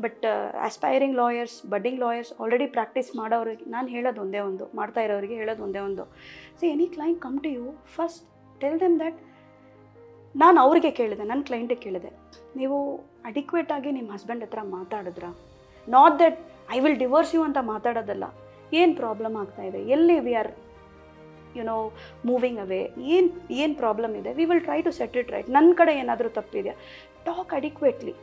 but aspiring lawyers, budding lawyers, already practice ಮಾಡೋರಿಗೆ ನಾನು ಹೇಳೋದು ಒಂದೇ ಒಂದು, ಮಾಡ್ತಾ ಇರೋರಿಗೆ ಹೇಳೋದು ಒಂದೇ ಒಂದು, so any client come to you, first tell them that. ನಾನು ಅವ್ರಿಗೆ ಕೇಳಿದೆ, ನನ್ನ ಕ್ಲೈಂಟಿಗೆ ಕೇಳಿದೆ, ನೀವು ಅಡಿಕ್ವೇಟಾಗಿ ನಿಮ್ಮ ಹಸ್ಬೆಂಡ್ ಹತ್ರ ಮಾತಾಡಿದ್ರಾ? Not that I will divorce you ಅಂತ ಮಾತಾಡೋದಲ್ಲ. ಏನು ಪ್ರಾಬ್ಲಮ್ ಆಗ್ತಾಯಿದೆ, ಎಲ್ಲಿ ವಿ ಆರ್ ಮೂವಿಂಗ್ ಅವೇ, ಏನು ಪ್ರಾಬ್ಲಮ್ ಇದೆ, we will try to set it right. ನನ್ನ ಕಡೆ ಏನಾದರೂ ತಪ್ಪಿದೆಯಾ? ಟಾಕ್ ಅಡಿಕ್ವೇಟ್ಲಿ.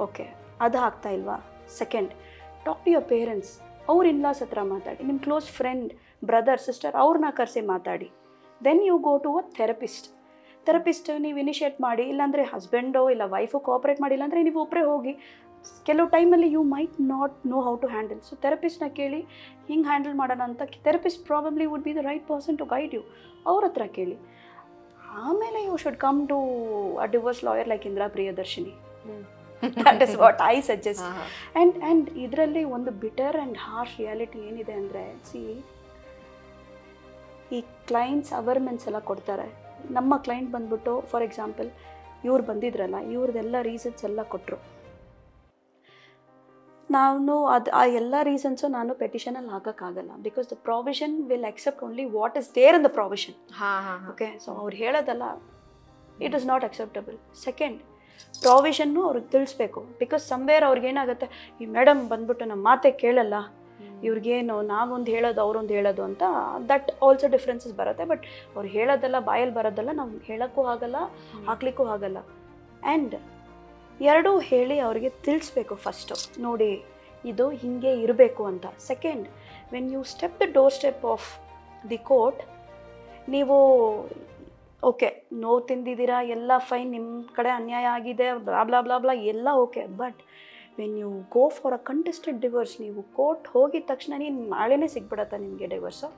ಓಕೆ, ಅದು ಆಗ್ತಾ ಇಲ್ವಾ? Second, talk to your parents, ಅವ್ರ ಇನ್ಲಾಸ್ ಹತ್ರ ಮಾತಾಡಿ, ನಿಮ್ಮ ಕ್ಲೋಸ್ ಫ್ರೆಂಡ್, ಬ್ರದರ್, ಸಿಸ್ಟರ್, ಅವ್ರನ್ನ ಕರೆಸಿ ಮಾತಾಡಿ. Then you go to a therapist ನೀವು ಇನಿಷಿಯೇಟ್ ಮಾಡಿ. ಇಲ್ಲಾಂದರೆ ಹಸ್ಬೆಂಡೋ ಇಲ್ಲ ವೈಫು ಕೋಆಪ್ರೇಟ್ ಮಾಡಿಲ್ಲ ಅಂದರೆ ನೀವು ಒಬ್ಬರೇ ಹೋಗಿ. ಕೆಲವು ಟೈಮಲ್ಲಿ you might not know how to handle. So ಥೆರಪಿಸ್ಟ್ನ ಕೇಳಿ ಹಿಂಗೆ ಹ್ಯಾಂಡಲ್ ಮಾಡೋಣ ಅಂತ. Therapist probably would be the right person to guide you. ಅವ್ರ ಹತ್ರ ಕೇಳಿ. ಆಮೇಲೆ you should come to a divorce lawyer like Indira Priyadarshini. That is what I suggest. And ಇದರಲ್ಲಿ ಒಂದು ಬಿಟರ್ ಆ್ಯಂಡ್ ಹಾರ್ಶ್ ರಿಯಾಲಿಟಿ ಏನಿದೆ ಅಂದರೆ, ಸಿ, ಈ ಕ್ಲೈಂಟ್ಸ್ ಅವರ್ಮೆಂಟ್ಸ್ ಎಲ್ಲ ಕೊಡ್ತಾರೆ. ನಮ್ಮ ಕ್ಲೈಂಟ್ ಬಂದ್ಬಿಟ್ಟು ಫಾರ್ ಎಕ್ಸಾಂಪಲ್ ಇವ್ರು ಬಂದಿದ್ರಲ್ಲ, ಇವ್ರದ್ದೆಲ್ಲ ರೀಸನ್ಸ್ ಎಲ್ಲ ಕೊಟ್ಟರು. ನಾನು ಆ ಎಲ್ಲ ರೀಸನ್ಸು ನಾನು ಪೆಟಿಷನಲ್ಲಿ ಹಾಕೋಕ್ಕಾಗಲ್ಲ, because the provision will accept only what is there in the provision. Okay, so ಅವ್ರು ಹೇಳೋದಲ್ಲ, it is not acceptable. Second, ಪ್ರಾವಿಷನ್ನು ಅವ್ರಿಗೆ ತಿಳಿಸ್ಬೇಕು. ಬಿಕಾಸ್ ಸಮ್ವೇರ್ ಅವ್ರಿಗೇನಾಗುತ್ತೆ, ಈ ಮೇಡಮ್ ಬಂದ್ಬಿಟ್ಟು ನಮ್ಮ ಮಾತೆ ಕೇಳಲ್ಲ, ಇವ್ರಿಗೇನು ನಾವೊಂದು ಹೇಳೋದು ಅವ್ರೊಂದು ಹೇಳೋದು ಅಂತ, ದಟ್ ಆಲ್ಸೋ ಡಿಫ್ರೆನ್ಸಸ್ ಬರುತ್ತೆ. ಬಟ್ ಅವ್ರು ಹೇಳೋದೆಲ್ಲ ಬಾಯಲ್ಲಿ ಬರೋದಲ್ಲ, ನಾವು ಹೇಳೋಕ್ಕೂ ಆಗಲ್ಲ, ಹಾಕ್ಲಿಕ್ಕೂ ಆಗಲ್ಲ. ಆ್ಯಂಡ್ ಎರಡೂ ಹೇಳಿ ಅವ್ರಿಗೆ ತಿಳಿಸ್ಬೇಕು. ಫಸ್ಟು ನೋಡಿ ಇದು ಹೀಗೆ ಇರಬೇಕು ಅಂತ. Second, when you step the door step of the court, ನೀವು ಓಕೆ ನೋವು ತಿಂದಿದ್ದೀರಾ, ಎಲ್ಲ ಫೈನ್, ನಿಮ್ಮ ಕಡೆ ಅನ್ಯಾಯ ಆಗಿದೆ, ಬ್ಲಾ ಬ್ಲಾ ಬ್ಲಾ ಬ್ಲಾ ಎಲ್ಲ okay. But when you go for a contested divorce, ನೀವು ಕೋರ್ಟ್ ಹೋಗಿದ ತಕ್ಷಣ ನೀನು ನಾಳೆನೇ ಸಿಗ್ಬಿಡತ್ತಾ ನಿಮಗೆ divorce?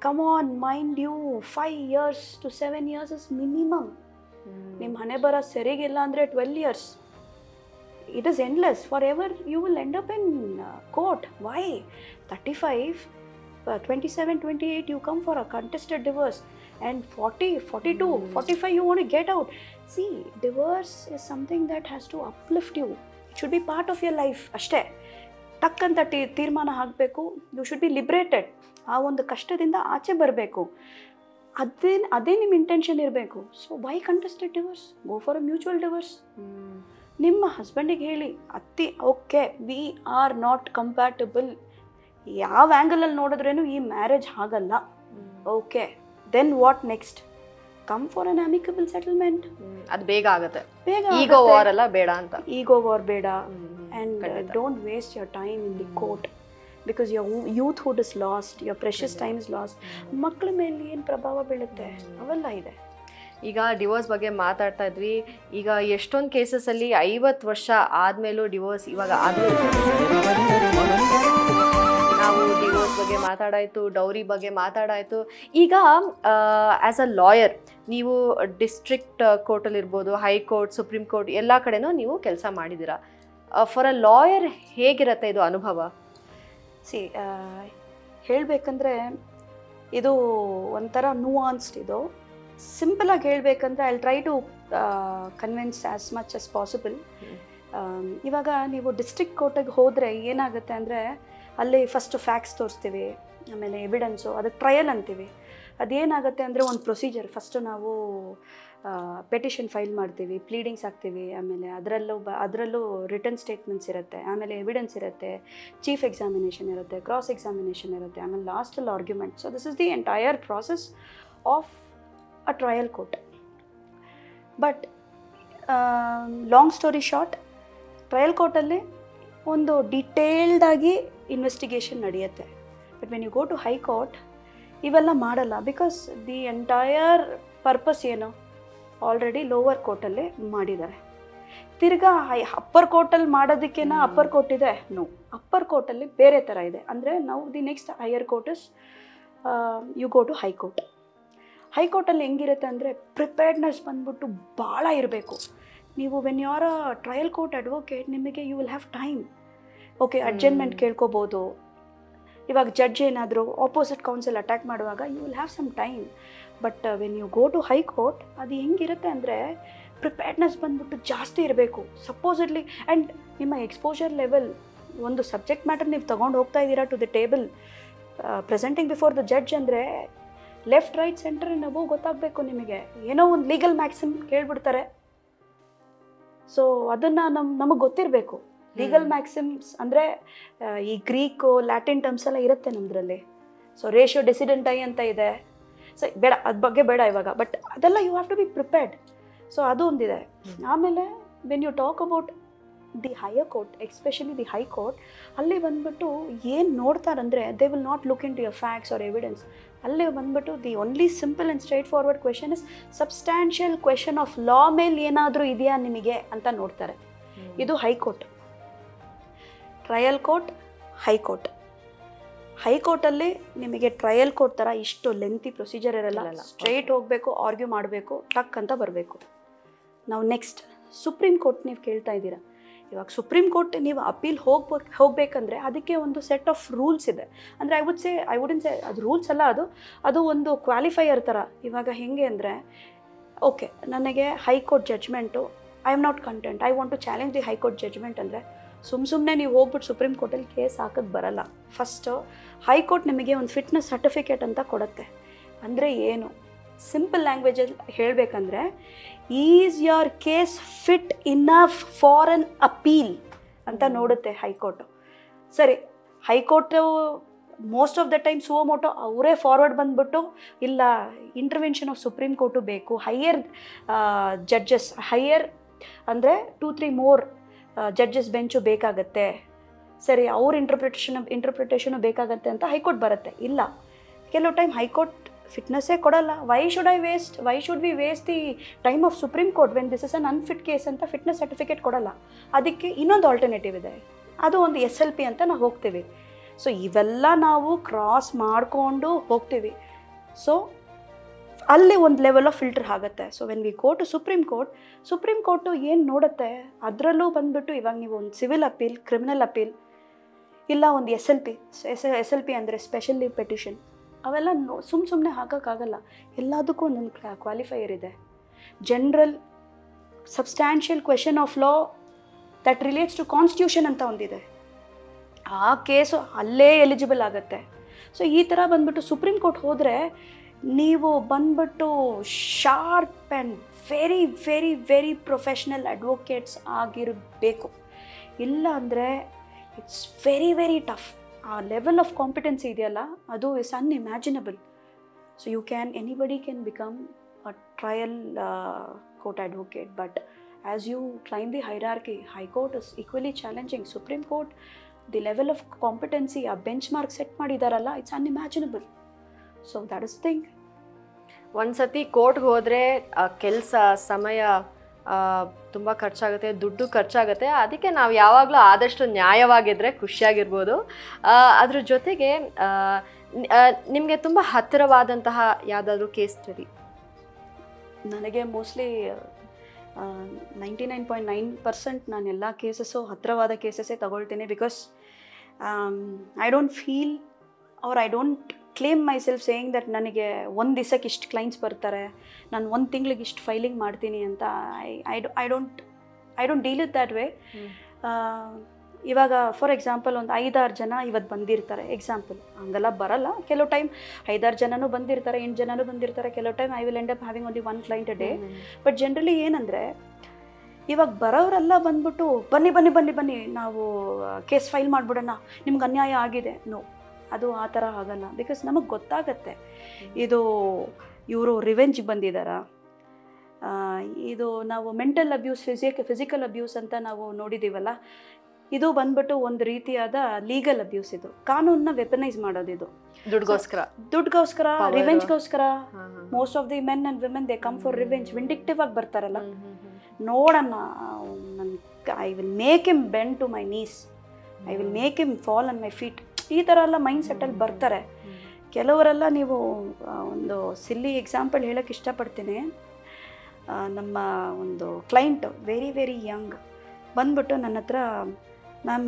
Come on, mind you 5 years to 7 years is minimum. ನಿಮ್ಮ ಹಣೆ ಬರೋ ಸರಿಗಿಲ್ಲ ಅಂದರೆ 12 years. It is endless. For ever you will end up in court. Why? 35, 27, 28 you come for a contested divorce, and 40, 42, 45 you want to get out. See, divorce is something that has to uplift you. It should be part of your life. ಅಷ್ಟೇ ಟಕ್ ಅಂತ ತೀರ್ಮಾನ ಆಗಬೇಕು. You should be liberated. ಆ ಒಂದು ಕಷ್ಟದಿಂದ ಆಚೆ ಬರಬೇಕು. ಅದೇ ನಿಮ್ಮ ಇಂಟೆನ್ಷನ್ ಇರಬೇಕು. So why contested divorce? Go for a mutual divorce. ನಿಮ್ಮ ಹಸ್ಬೆಂಡಿಗೆ ಹೇಳಿ, ಅತ್ತಿ okay we are not compatible, ಯಾವ ಆ್ಯಂಗಲಲ್ಲಿ ನೋಡಿದ್ರೇನು ಈ ಮ್ಯಾರೇಜ್ ಆಗಲ್ಲ, okay then what next? Come for an amicable settlement. ಅದು ಬೇಗ ಆಗುತ್ತೆ. ಈಗೋ ವಾರ್ ಎಲ್ಲ ಬೇಡ ಅಂತ. ಈಗೋ ವಾರ್ ಬೇಡ. And don't waste your time in the court, because your youthhood is lost, your precious time is lost. ಮಕ್ಕಳ ಮೇಲೆ ಏನು ಪ್ರಭಾವ ಬೀಳುತ್ತೆ ಅವೆಲ್ಲ ಇದೆ. ಈಗ ಡಿವೋರ್ಸ್ ಬಗ್ಗೆ ಮಾತಾಡ್ತಾ ಇದ್ವಿ. ಈಗ ಎಷ್ಟೊಂದು ಕೇಸಸಲ್ಲಿ 50 ವರ್ಷ ಆದಮೇಲೂ ಡಿವೋರ್ಸ್ ಇವಾಗ ಆದರೂ, ನಾವು ಡಿವೋರ್ಸ್ ಬಗ್ಗೆ ಮಾತಾಡಾಯಿತು, ಡೌರಿ ಬಗ್ಗೆ ಮಾತಾಡಾಯಿತು. ಈಗ ಆ್ಯಸ್ ಅ ಲಾಯರ್ ನೀವು ಡಿಸ್ಟ್ರಿಕ್ಟ್ ಕೋರ್ಟಲ್ಲಿರ್ಬೋದು, ಹೈಕೋರ್ಟ್, ಸುಪ್ರೀಂ ಕೋರ್ಟ್ ಎಲ್ಲ ಕಡೆನೂ ನೀವು ಕೆಲಸ ಮಾಡಿದ್ದೀರಾ. ಫಾರ್ ಅ ಲಾಯರ್ ಹೇಗಿರುತ್ತೆ ಇದು ಅನುಭವ? ಹೇಳಬೇಕಂದ್ರೆ ಇದು ಒಂಥರ ನುವಾನ್ಸ್ಡ್. ಇದು ಸಿಂಪಲಾಗಿ ಹೇಳಬೇಕಂದ್ರೆ I try to convince as much as possible. ಇವಾಗ ನೀವು ಡಿಸ್ಟ್ರಿಕ್ಟ್ ಕೋರ್ಟಿಗೆ ಹೋದರೆ ಏನಾಗುತ್ತೆ ಅಂದರೆ, ಅಲ್ಲಿ ಫಸ್ಟು ಫ್ಯಾಕ್ಟ್ಸ್ ತೋರಿಸ್ತೀವಿ, ಆಮೇಲೆ ಎವಿಡೆನ್ಸು, ಅದಕ್ಕೆ ಟ್ರಯಲ್ ಅಂತೀವಿ. ಅದೇನಾಗುತ್ತೆ ಅಂದರೆ ಒಂದು ಪ್ರೊಸೀಜರ್. ಫಸ್ಟು ನಾವು ಪೆಟಿಷನ್ ಫೈಲ್ ಮಾಡ್ತೀವಿ, ಪ್ಲೀಡಿಂಗ್ಸ್ ಹಾಕ್ತೀವಿ, ಆಮೇಲೆ ಅದರಲ್ಲೂ ರಿಟರ್ನ್ ಸ್ಟೇಟ್ಮೆಂಟ್ಸ್ ಇರುತ್ತೆ, ಆಮೇಲೆ ಎವಿಡೆನ್ಸ್ ಇರುತ್ತೆ, ಚೀಫ್ ಎಕ್ಸಾಮಿನೇಷನ್ ಇರುತ್ತೆ, ಕ್ರಾಸ್ ಎಕ್ಸಾಮಿನೇಷನ್ ಇರುತ್ತೆ, ಆಮೇಲೆ ಲಾಸ್ಟಲ್ಲಿ argument. So this is the entire process of a trial court. But long story short, trial ಕೋರ್ಟಲ್ಲಿ ಒಂದು ಡಿಟೇಲ್ಡಾಗಿ ಇನ್ವೆಸ್ಟಿಗೇಷನ್ ನಡೆಯುತ್ತೆ. But when you go to high court ಇವೆಲ್ಲ ಮಾಡಲ್ಲ, ಬಿಕಾಸ್ ದಿ ಎಂಟೈರ್ ಪರ್ಪಸ್ ಏನು ಆಲ್ರೆಡಿ ಲೋವರ್ ಕೋರ್ಟಲ್ಲೇ ಮಾಡಿದ್ದಾರೆ. ತಿರ್ಗಾ ಅಪ್ಪರ್ ಕೋರ್ಟಲ್ಲಿ ಮಾಡೋದಕ್ಕೇನ ಅಪ್ಪರ್ ಕೋರ್ಟ್ ಇದೆ? ನೋ, ಅಪ್ಪರ್ ಕೋರ್ಟಲ್ಲಿ ಬೇರೆ ಥರ ಇದೆ. ಅಂದರೆ ನಾವು the next higher court is you go to high court. ಹೈಕೋರ್ಟಲ್ಲಿ ಹೆಂಗಿರುತ್ತೆ ಅಂದರೆ ಪ್ರಿಪೇರ್ಡ್ನೆಸ್ ಬಂದ್ಬಿಟ್ಟು ಭಾಳ ಇರಬೇಕು. ನೀವು when you are a trial court advocate, ನಿಮಗೆ you will have time. Okay, adjustment ಕೇಳ್ಕೋಬೋದು. ಇವಾಗ ಜಡ್ಜ್ ಏನಾದರೂ ಆಪೋಸಿಟ್ ಕೌನ್ಸಿಲ್ ಅಟ್ಯಾಕ್ ಮಾಡುವಾಗ you will have some time. But when you go to high court ಅದು ಹೆಂಗಿರುತ್ತೆ ಅಂದರೆ ಪ್ರಿಪೇರ್ಡ್ನೆಸ್ ಬಂದ್ಬಿಟ್ಟು ಜಾಸ್ತಿ ಇರಬೇಕು. ಸಪೋಸಿಡ್ಲಿ ಆ್ಯಂಡ್ ನಿಮ್ಮ ಎಕ್ಸ್ಪೋಜರ್ ಲೆವೆಲ್, ಒಂದು ಸಬ್ಜೆಕ್ಟ್ ಮ್ಯಾಟರ್ ನೀವು ತೊಗೊಂಡು ಹೋಗ್ತಾ ಇದ್ದೀರಾ to the table, presenting before the judge ಅಂದರೆ ಲೆಫ್ಟ್ ರೈಟ್ ಸೆಂಟರ್ ನಾವು ಗೊತ್ತಾಗಬೇಕು ನಿಮಗೆ. ಏನೋ ಒಂದು ಲೀಗಲ್ ಮ್ಯಾಕ್ಸಿಮ್ ಕೇಳಿಬಿಡ್ತಾರೆ. ಸೊ ಅದನ್ನು ನಮಗೆ ಗೊತ್ತಿರಬೇಕು. ಲೀಗಲ್ ಮ್ಯಾಕ್ಸಿಮ್ಸ್ ಅಂದರೆ ಈ ಗ್ರೀಕು, ಲ್ಯಾಟಿನ್ ಟರ್ಮ್ಸ್ ಎಲ್ಲ ಇರುತ್ತೆ ನಮ್ಮದ್ರಲ್ಲಿ. ಸೊ ರೇಷಿಯೋ ಡೆಸಿಡೆಂಟೈ ಅಂತ ಇದೆ. ಸೊ ಬೇಡ, ಅದ್ರ ಬಗ್ಗೆ ಬೇಡ ಇವಾಗ. ಬಟ್ ಅದೆಲ್ಲ you have to be prepared. So ಅದು ಒಂದಿದೆ. ಆಮೇಲೆ when you talk about the higher court, especially the high court, ಅಲ್ಲಿ ಬಂದ್ಬಿಟ್ಟು ಏನು ನೋಡ್ತಾರಂದರೆ they will not look into your facts or evidence. ಅಲ್ಲಿ ಬಂದ್ಬಿಟ್ಟು the only simple and straightforward question is substantial question of law ಮೇಲೆ ಏನಾದರೂ ಇದೆಯಾ ನಿಮಗೆ ಅಂತ ನೋಡ್ತಾರೆ. ಇದು ಹೈಕೋರ್ಟ್. Trial court, high court. ಹೈಕೋರ್ಟಲ್ಲಿ ನಿಮಗೆ ಟ್ರಯಲ್ ಕೋರ್ಟ್ ಥರ ಇಷ್ಟು ಲೆಂತಿ ಪ್ರೊಸೀಜರ್ ಇರಲ್ಲ. ಸ್ಟ್ರೈಟ್ ಹೋಗಬೇಕು, ಆರ್ಗ್ಯೂ ಮಾಡಬೇಕು, ಟಕ್ ಅಂತ ಬರಬೇಕು. ನಾವು ನೆಕ್ಸ್ಟ್ ಸುಪ್ರೀಂ ಕೋರ್ಟ್ ನೀವು ಕೇಳ್ತಾ ಇದ್ದೀರಾ. ಇವಾಗ ಸುಪ್ರೀಂ ಕೋರ್ಟ್ ನೀವು ಅಪೀಲ್ ಹೋಗಬೇಕಂದ್ರೆ ಅದಕ್ಕೆ ಒಂದು ಸೆಟ್ ಆಫ್ ರೂಲ್ಸ್ ಇದೆ. ಅಂದರೆ ಐ ವುಡಂಟ್ ಸೇ ಅದು ರೂಲ್ಸ್ ಅಲ್ಲ, ಅದು ಒಂದು ಕ್ವಾಲಿಫೈಯರ್ ಥರ. ಇವಾಗ ಹೇಗೆ ಅಂದರೆ, ಓಕೆ ನನಗೆ high court judgement I am not content, I want to challenge the high court judgement ಅಂದರೆ ಸುಮ್ಮನೆ ನೀವು ಹೋಗ್ಬಿಟ್ಟು ಸುಪ್ರೀಂ ಕೋರ್ಟಲ್ಲಿ ಕೇಸ್ ಹಾಕೋಕ್ಕೆ ಬರಲ್ಲ. ಫಸ್ಟು ಹೈಕೋರ್ಟ್ ನಿಮಗೆ ಒಂದು ಫಿಟ್ನೆಸ್ ಸರ್ಟಿಫಿಕೇಟ್ ಅಂತ ಕೊಡುತ್ತೆ. ಅಂದರೆ ಏನು, ಸಿಂಪಲ್ ಲ್ಯಾಂಗ್ವೇಜಲ್ಲಿ ಹೇಳಬೇಕಂದ್ರೆ, is your case fit enough for an appeal ಅಂತ ನೋಡುತ್ತೆ ಹೈಕೋರ್ಟು. ಸರಿ, high court most of the time suo motu ಅವರೇ ಫಾರ್ವರ್ಡ್ ಬಂದುಬಿಟ್ಟು ಇಲ್ಲ ಇಂಟರ್ವೆನ್ಷನ್ ಆಫ್ ಸುಪ್ರೀಂ ಕೋರ್ಟು ಬೇಕು, ಹೈಯರ್ ಜಡ್ಜಸ್, ಹೈಯರ್ ಅಂದರೆ 2-3 more ಜಡ್ಜಸ್ ಬೆಂಚು ಬೇಕಾಗತ್ತೆ, ಸರಿ ಅವ್ರ ಇಂಟರ್ಪ್ರಿಟೇಷನು ಬೇಕಾಗತ್ತೆ ಅಂತ ಹೈಕೋರ್ಟ್ ಬರುತ್ತೆ. ಇಲ್ಲ, ಕೆಲವು ಟೈಮ್ ಹೈಕೋರ್ಟ್ ಫಿಟ್ನೆಸ್ಸೇ ಕೊಡಲ್ಲ. Y should V waste the time of supreme court when this is an unfit case ಅಂತ ಫಿಟ್ನೆಸ್ ಸರ್ಟಿಫಿಕೇಟ್ ಕೊಡಲ್ಲ. ಅದಕ್ಕೆ ಇನ್ನೊಂದು ಆಲ್ಟರ್ನೇಟಿವ್ ಇದೆ, ಅದು ಒಂದು SLP ಅಂತ ನಾವು ಹೋಗ್ತೀವಿ. ಸೊ ಇವೆಲ್ಲ ನಾವು ಕ್ರಾಸ್ ಮಾಡಿಕೊಂಡು ಹೋಗ್ತೀವಿ. ಸೊ ಅಲ್ಲಿ ಒಂದು ಲೆವೆಲ್ ಆಫ್ ಫಿಲ್ಟರ್ ಆಗುತ್ತೆ. So when we go to supreme court ಏನು ನೋಡುತ್ತೆ, ಅದರಲ್ಲೂ ಬಂದುಬಿಟ್ಟು ಇವಾಗ ನೀವು ಒಂದು ಸಿವಿಲ್ ಅಪೀಲ್, ಕ್ರಿಮಿನಲ್ ಅಪೀಲ್, ಇಲ್ಲ ಒಂದು SLP ಅಂದರೆ ಸ್ಪೆಷಲ್ ಲೀವ್ ಪೆಟಿಷನ್, ಅವೆಲ್ಲ ಸುಮ್ಮನೆ ಹಾಕೋಕ್ಕಾಗಲ್ಲ. ಎಲ್ಲದಕ್ಕೂ ಒಂದೊಂದು ಕ್ವಾಲಿಫೈಯರ್ ಇದೆ. General substantial question of law that relates to constitution ಅಂತ ಒಂದಿದೆ, ಆ ಕೇಸು ಅಲ್ಲೇ ಎಲಿಜಿಬಲ್ ಆಗುತ್ತೆ. ಸೊ ಈ ಥರ ಬಂದುಬಿಟ್ಟು ಸುಪ್ರೀಂ ಕೋರ್ಟ್ ಹೋದರೆ ನೀವು ಬಂದ್ಬಿಟ್ಟು sharp and very very very professional advocates ಆಗಿರಬೇಕು. ಇಲ್ಲ ಅಂದರೆ ಇಟ್ಸ್ ವೆರಿ ವೆರಿ ಟಫ್. ಆ ಲೆವೆಲ್ ಆಫ್ ಕಾಂಪಿಟೆನ್ಸಿ ಇದೆಯಲ್ಲ, ಅದು is unimaginable. So anybody can become a trial court advocate, but as you climb the hierarchy, high court is equally challenging. Supreme court the level of competency, ಆ ಬೆಂಚ್ ಮಾರ್ಕ್ ಸೆಟ್ ಮಾಡಿದಾರಲ್ಲ, it's unimaginable. So that is thing. ಒಂದ್ಸತಿ ಕೋರ್ಟ್ಗೆ ಹೋದರೆ ಕೆಲಸ, ಸಮಯ ತುಂಬ ಖರ್ಚಾಗುತ್ತೆ, ದುಡ್ಡು ಖರ್ಚಾಗುತ್ತೆ. ಅದಕ್ಕೆ ನಾವು ಯಾವಾಗಲೂ ಆದಷ್ಟು ನ್ಯಾಯವಾಗಿದ್ದರೆ ಖುಷಿಯಾಗಿರ್ಬೋದು. ಅದ್ರ ಜೊತೆಗೆ ನಿಮಗೆ ತುಂಬ ಹತ್ತಿರವಾದಂತಹ ಯಾವುದಾದ್ರೂ ಕೇಸ್ ಸ್ಟಡಿ? ನನಗೆ ಮೋಸ್ಟ್ಲಿ 99.9% ನಾನು ಎಲ್ಲ ಕೇಸಸ್ಸು ಹತ್ತಿರವಾದ ಕೇಸಸ್ಸೇ ತಗೊಳ್ತೀನಿ. Because I don't feel or I don't claim myself saying that ನನಗೆ ಒಂದು ದಿವಸಕ್ಕೆ ಇಷ್ಟು ಕ್ಲೈಂಟ್ಸ್ ಬರ್ತಾರೆ, ನಾನು ಒಂದು ತಿಂಗಳಿಗೆ ಇಷ್ಟು ಫೈಲಿಂಗ್ ಮಾಡ್ತೀನಿ ಅಂತ. I don't deal it that way. ಇವಾಗ ಫಾರ್ ಎಕ್ಸಾಂಪಲ್ ಒಂದು 5-6 ಜನ ಇವತ್ತು ಬಂದಿರ್ತಾರೆ, ಎಕ್ಸಾಂಪಲ್ ಹಂಗೆಲ್ಲ ಬರಲ್ಲ. ಕೆಲವು ಟೈಮ್ 5-6 ಜನನೂ ಬಂದಿರ್ತಾರೆ, 8 ಜನನೂ ಬಂದಿರ್ತಾರೆ. ಕೆಲವು time I will end up having only 1 client a day. But generally ಏನಂದರೆ, ಇವಾಗ ಬರೋರೆಲ್ಲ ಬಂದ್ಬಿಟ್ಟು ಬನ್ನಿ ನಾವು ಕೇಸ್ ಫೈಲ್ ಮಾಡಿಬಿಡೋಣ, ನಿಮ್ಗೆ ಅನ್ಯಾಯ ಆಗಿದೆ. ನೋ, ಅದು ಆ ಥರ ಆಗಲ್ಲ. ಬಿಕಾಸ್ ನಮಗೆ ಗೊತ್ತಾಗತ್ತೆ ಇದು ಇವರು ರಿವೆಂಜ್ ಬಂದಿದ್ದಾರಾ, ಇದು ನಾವು ಮೆಂಟಲ್ ಅಬ್ಯೂಸ್, ಫಿಸಿಕಲ್ ಅಬ್ಯೂಸ್ ಅಂತ ನಾವು ನೋಡಿದ್ದೀವಲ್ಲ, ಇದು ಬಂದ್ಬಿಟ್ಟು ಒಂದು ರೀತಿಯಾದ ಲೀಗಲ್ ಅಬ್ಯೂಸ್. ಇದು ಕಾನೂನನ್ನ ವೆಪನೈಸ್ ಮಾಡೋದು, ಇದು ದುಡ್ಗೋಸ್ಕರ, ರಿವೆಂಜ್ಗೋಸ್ಕರ. Most of the men and women they come for revenge, vindictive ಆಗಿ ಬರ್ತಾರಲ್ಲ. ನೋಡೋಣ, I will make him bend to my knees, I will make him fall on my feet, ಈ ಥರ ಎಲ್ಲ ಮೈಂಡ್ ಸೆಟ್ಟಲ್ಲಿ ಬರ್ತಾರೆ. ಕೆಲವರೆಲ್ಲ, ನೀವು ಒಂದು ಸಿಲ್ಲಿ ಎಕ್ಸಾಂಪಲ್ ಹೇಳೋಕ್ಕೆ ಇಷ್ಟಪಡ್ತೀನಿ. ನಮ್ಮ ಒಂದು ಕ್ಲೈಂಟ್ ವೆರಿ ವೆರಿ ಯಂಗ್ ಬಂದ್ಬಿಟ್ಟು ನನ್ನ ಹತ್ರ, ma'am